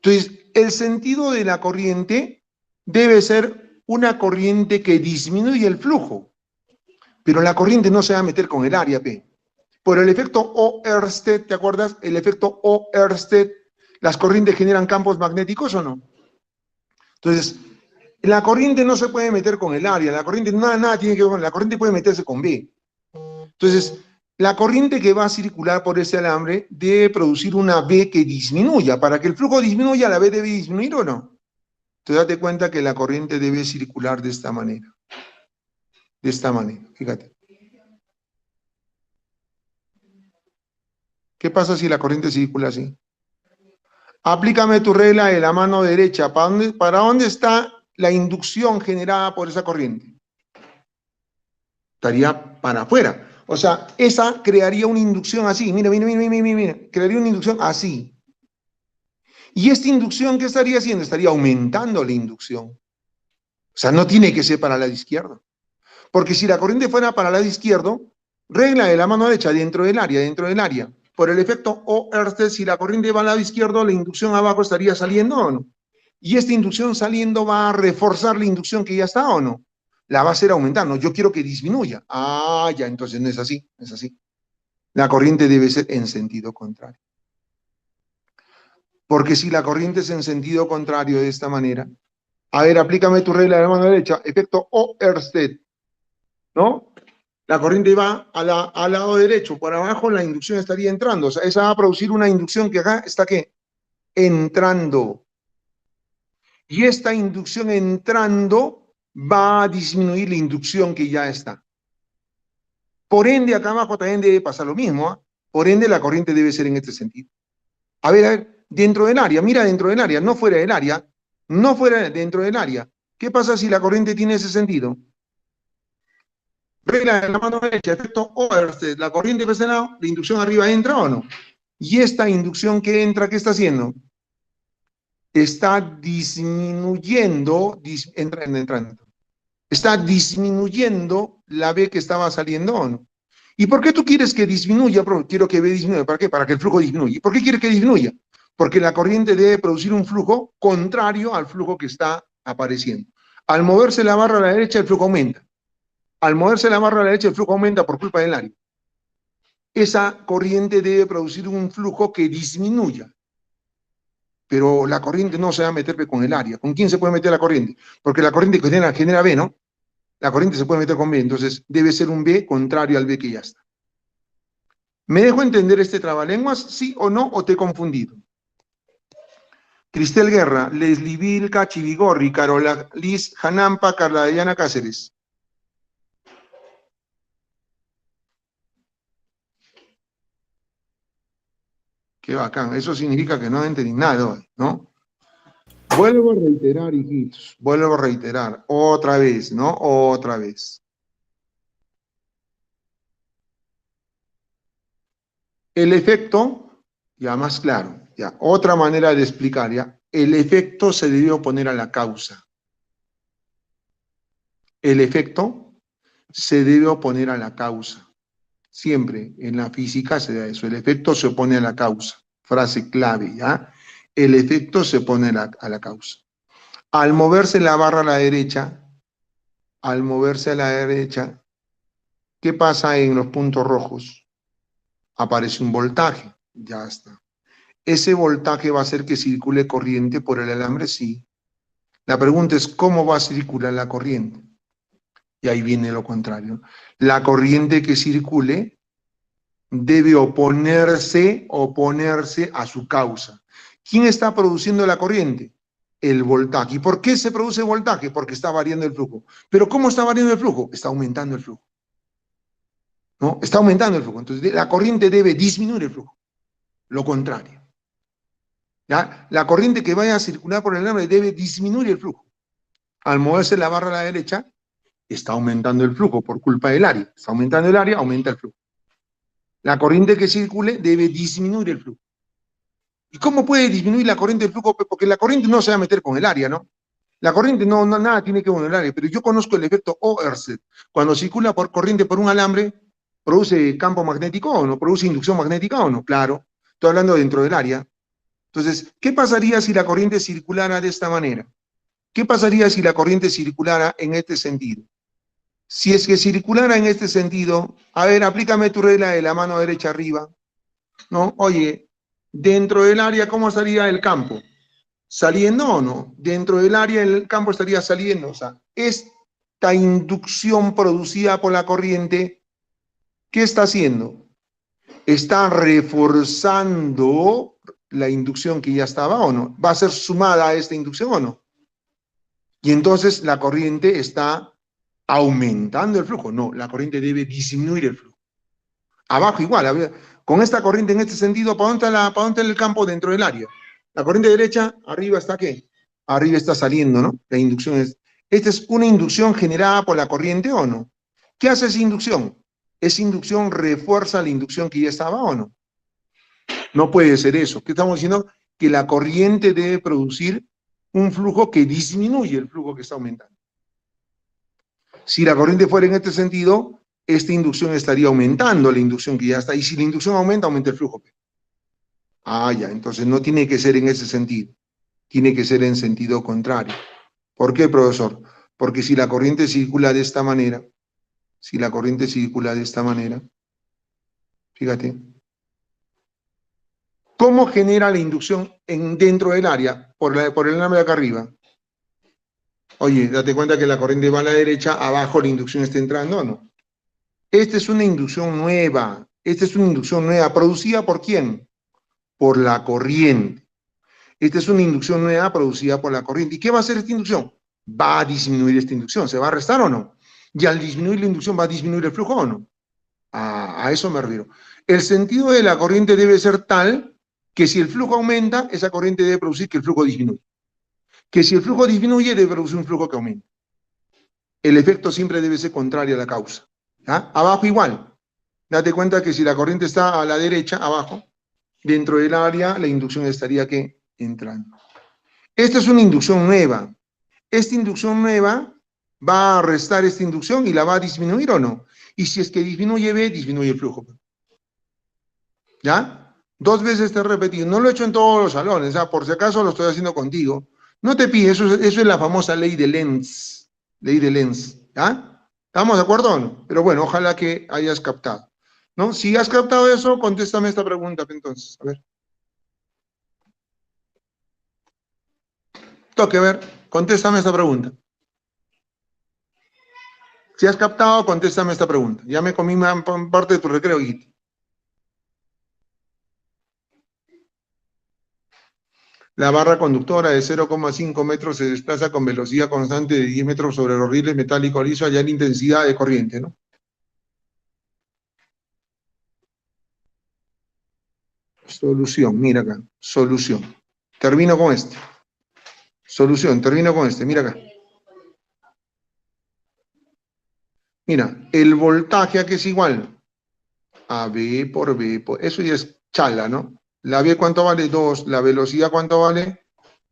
Entonces, el sentido de la corriente debe ser una corriente que disminuye el flujo, pero la corriente no se va a meter con el área, P. Por el efecto Oersted, ¿te acuerdas? El efecto Oersted, ¿las corrientes generan campos magnéticos o no? Entonces, la corriente no se puede meter con el área, la corriente nada tiene que ver con, la corriente puede meterse con B. Entonces, la corriente que va a circular por ese alambre debe producir una B que disminuya. Para que el flujo disminuya, ¿la B debe disminuir o no? Entonces, date cuenta que la corriente debe circular de esta manera. De esta manera, fíjate. ¿Qué pasa si la corriente circula así? Aplícame tu regla de la mano derecha. ¿Para dónde está la inducción generada por esa corriente? Estaría para afuera. O sea, esa crearía una inducción así. Mira, mira, mira, mira, mira. Crearía una inducción así. Y esta inducción, ¿qué estaría haciendo? Estaría aumentando la inducción. O sea, no tiene que ser para el lado izquierdo. Porque si la corriente fuera para el lado izquierdo, regla de la mano derecha dentro del área. Por el efecto Oersted, si la corriente va al lado izquierdo, la inducción abajo estaría saliendo o no. Y esta inducción saliendo va a reforzar la inducción que ya está o no. La va a hacer aumentar, ¿no? Yo quiero que disminuya. Ah, ya, entonces no es así, no es así. La corriente debe ser en sentido contrario. Porque si la corriente es en sentido contrario de esta manera, a ver, aplícame tu regla de la mano derecha, efecto Oersted, ¿no? La corriente va al lado derecho, por abajo la inducción estaría entrando, o sea, esa va a producir una inducción que acá está, ¿qué? Entrando. Y esta inducción entrando va a disminuir la inducción que ya está. Por ende, acá abajo también debe pasar lo mismo, ¿eh? Por ende, la corriente debe ser en este sentido. A ver, dentro del área, mira dentro del área, no fuera del área, no fuera dentro del área. ¿Qué pasa si la corriente tiene ese sentido? Regla de la mano derecha, efecto Oersted, la corriente de lado, la inducción arriba entra o no. Y esta inducción que entra, ¿qué está haciendo? Está disminuyendo, entrando. Está disminuyendo la B que estaba saliendo o no. ¿Y por qué tú quieres que disminuya? Quiero que B disminuya. ¿Para qué? Para que el flujo disminuya. ¿Y por qué quieres que disminuya? Porque la corriente debe producir un flujo contrario al flujo que está apareciendo. Al moverse la barra a la derecha, el flujo aumenta. Al moverse la barra a la derecha, el flujo aumenta por culpa del área. Esa corriente debe producir un flujo que disminuya. Pero la corriente no se va a meter con el área. ¿Con quién se puede meter la corriente? Porque la corriente genera B, ¿no? La corriente se puede meter con B, entonces debe ser un B contrario al B que ya está. ¿Me dejo entender este trabalenguas? ¿Sí o no? ¿O te he confundido? Cristel Guerra, Leslie Vilca, Chivigorri, Carola Liz Janampa, Carla Diana Cáceres. Qué bacán, eso significa que no entendí nada, ¿no? Vuelvo a reiterar, hijitos, vuelvo a reiterar, otra vez, ¿no? Otra vez. El efecto, ya más claro, ya, otra manera de explicar, ya, el efecto se debe oponer a la causa. El efecto se debe oponer a la causa. Siempre en la física se da eso, el efecto se opone a la causa. Frase clave, ¿ya? El efecto se opone a la causa. Al moverse la barra a la derecha, al moverse a la derecha, ¿qué pasa en los puntos rojos? Aparece un voltaje, ya está. ¿Ese voltaje va a hacer que circule corriente por el alambre? Sí. La pregunta es, ¿cómo va a circular la corriente? Y ahí viene lo contrario. La corriente que circule debe oponerse a su causa. ¿Quién está produciendo la corriente? El voltaje. ¿Y por qué se produce voltaje? Porque está variando el flujo. ¿Pero cómo está variando el flujo? Está aumentando el flujo. ¿No? Está aumentando el flujo. Entonces, la corriente debe disminuir el flujo. Lo contrario. ¿Ya? La corriente que vaya a circular por el alambre debe disminuir el flujo. Al moverse la barra a la derecha, está aumentando el flujo por culpa del área. Está aumentando el área, aumenta el flujo. La corriente que circule debe disminuir el flujo. ¿Y cómo puede disminuir la corriente del flujo? Porque la corriente no se va a meter con el área, ¿no? La corriente no nada tiene que ver con el área, pero yo conozco el efecto Oersted. Cuando circula por corriente por un alambre, ¿produce campo magnético o no? ¿Produce inducción magnética o no? Claro, estoy hablando dentro del área. Entonces, ¿qué pasaría si la corriente circulara de esta manera? ¿Qué pasaría si la corriente circulara en este sentido? Si es que circulara en este sentido, a ver, aplícame tu regla de la mano derecha arriba, ¿no? Oye, dentro del área, ¿cómo estaría el campo? ¿Saliendo o no? Dentro del área, el campo estaría saliendo. O sea, esta inducción producida por la corriente, ¿qué está haciendo? Está reforzando la inducción que ya estaba o no. ¿Va a ser sumada a esta inducción o no? Y entonces la corriente está aumentando el flujo. No, la corriente debe disminuir el flujo. Abajo igual, a ver, con esta corriente en este sentido, ¿para dónde está el campo dentro del área? La corriente derecha, arriba está ¿qué? Arriba está saliendo, ¿no? La inducción es... ¿Esta es una inducción generada por la corriente o no? ¿Qué hace esa inducción? ¿Esa inducción refuerza la inducción que ya estaba o no? No puede ser eso. ¿Qué estamos diciendo? que la corriente debe producir un flujo que disminuye el flujo que está aumentando. Si la corriente fuera en este sentido, esta inducción estaría aumentando la inducción que ya está. Y si la inducción aumenta, aumenta el flujo. Ah, ya, entonces no tiene que ser en ese sentido. Tiene que ser en sentido contrario. ¿Por qué, profesor? Porque si la corriente circula de esta manera, si la corriente circula de esta manera, fíjate, ¿cómo genera la inducción dentro del área? Por el área de acá arriba. Oye, date cuenta que la corriente va a la derecha, abajo la inducción está entrando, ¿o no? Esta es una inducción nueva. Esta es una inducción nueva. ¿Producida por quién? Por la corriente. Esta es una inducción nueva producida por la corriente. ¿Y qué va a hacer esta inducción? Va a disminuir esta inducción. ¿Se va a restar o no? Y al disminuir la inducción, ¿va a disminuir el flujo o no? A eso me refiero. El sentido de la corriente debe ser tal que si el flujo aumenta, esa corriente debe producir que el flujo disminuya. Que si el flujo disminuye, debe producir un flujo que aumente. El efecto siempre debe ser contrario a la causa. ¿Ya? Abajo igual. Date cuenta que si la corriente está a la derecha, abajo, dentro del área, la inducción estaría ¿qué? Entrando. Esta es una inducción nueva. Esta inducción nueva va a restar esta inducción y la va a disminuir o no. Y si es que disminuye B, disminuye el flujo. ¿Ya? 2 veces te he repetido. No lo he hecho en todos los salones, ¿ah? Por si acaso lo estoy haciendo contigo. No te pides, eso es la famosa ley de Lenz. Ley de Lenz. ¿Ya? ¿Estamos de acuerdo o no? Pero bueno, ojalá que hayas captado. ¿No? Si has captado eso, contéstame esta pregunta, entonces. A ver. Toque, a ver. Contéstame esta pregunta. Si has captado, contéstame esta pregunta. Ya me comí parte de tu recreo, Guito. La barra conductora de 0,5 metros se desplaza con velocidad constante de 10 metros sobre los rieles metálicos lisos allá en intensidad de corriente, ¿no? Solución, mira acá, solución. Termino con este. Solución, termino con este, mira acá. Mira, el voltaje aquí es igual a B por B, eso ya es chala, ¿no? La B, ¿cuánto vale? 2. La velocidad, ¿cuánto vale?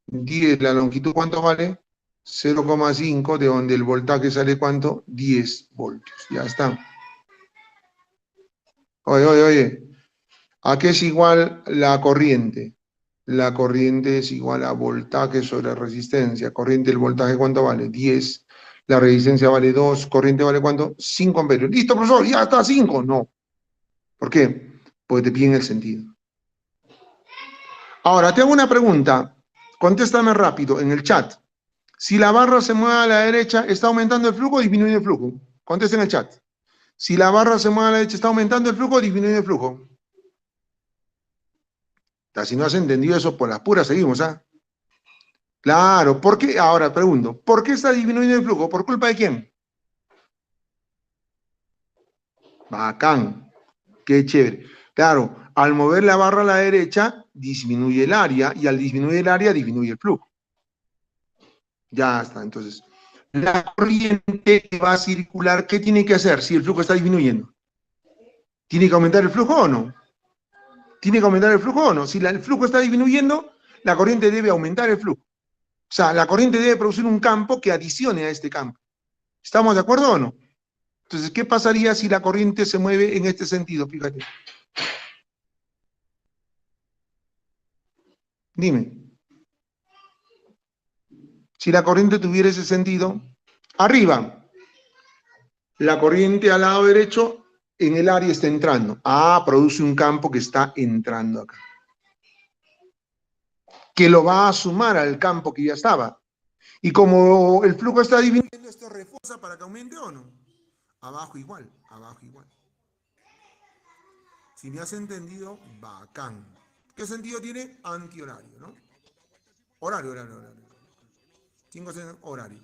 10. La longitud, ¿cuánto vale? 0,5, de donde el voltaje sale, ¿cuánto? 10 voltios. Ya está. Oye. ¿A qué es igual la corriente? La corriente es igual a voltaje sobre resistencia. Corriente, el voltaje, ¿cuánto vale? 10. La resistencia vale 2. Corriente vale ¿cuánto? 5 amperios. Listo, profesor, ya está, 5. No. ¿Por qué? Porque te piden el sentido. Ahora, te hago una pregunta. Contéstame rápido en el chat. Si la barra se mueve a la derecha, ¿está aumentando el flujo o disminuyendo el flujo? Contesta en el chat. Si la barra se mueve a la derecha, ¿está aumentando el flujo o disminuyendo el flujo? Si no has entendido eso, por las puras seguimos, ¿ah? Claro, ¿por qué? Ahora pregunto, ¿por qué está disminuyendo el flujo? ¿Por culpa de quién? Bacán, qué chévere. Claro, al mover la barra a la derecha, disminuye el área, y al disminuir el área, disminuye el flujo. Ya está, entonces. La corriente que va a circular, ¿qué tiene que hacer si el flujo está disminuyendo? ¿Tiene que aumentar el flujo o no? ¿Tiene que aumentar el flujo o no? Si el flujo está disminuyendo, la corriente debe aumentar el flujo. O sea, la corriente debe producir un campo que adicione a este campo. ¿Estamos de acuerdo o no? Entonces, ¿qué pasaría si la corriente se mueve en este sentido? Fíjate. Dime. Si la corriente tuviera ese sentido, arriba, la corriente al lado derecho en el área está entrando. Ah, produce un campo que está entrando acá. Que lo va a sumar al campo que ya estaba. Y como el flujo está disminuyendo, esto refuerza para que aumente o no. Abajo igual, abajo igual. Si me has entendido, bacán. ¿Qué sentido tiene? Antihorario, ¿no? Horario. 5 horario.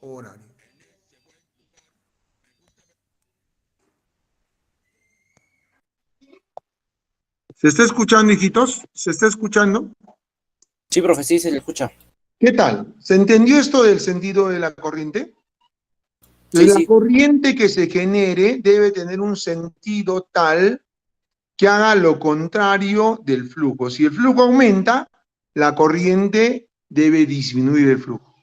Horario. ¿Se está escuchando, hijitos? ¿Se está escuchando? Sí, profe, sí, se le escucha. ¿Qué tal? ¿Se entendió esto del sentido de la corriente? Sí, La sí. corriente que se genere debe tener un sentido tal que haga lo contrario del flujo. Si el flujo aumenta, la corriente debe disminuir el flujo.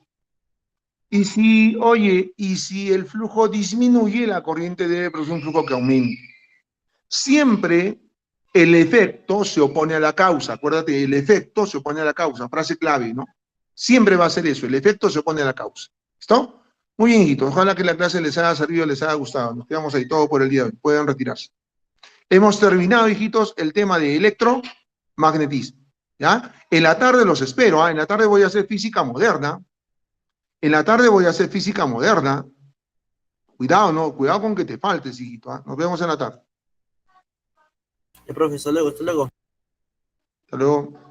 Y si el flujo disminuye, la corriente debe producir un flujo que aumente. Siempre el efecto se opone a la causa. Acuérdate, el efecto se opone a la causa. Frase clave, ¿no? Siempre va a ser eso, el efecto se opone a la causa. ¿Listo? Muy bien, hijitos. Ojalá que la clase les haya servido, les haya gustado. Nos quedamos ahí todo por el día de hoy. Pueden retirarse. Hemos terminado, hijitos, el tema de electromagnetismo. ¿Ya? En la tarde los espero. En la tarde voy a hacer física moderna. En la tarde voy a hacer física moderna. Cuidado, ¿no? Cuidado con que te faltes, hijito. Nos vemos en la tarde. Profe, hasta luego, hasta luego. Hasta luego.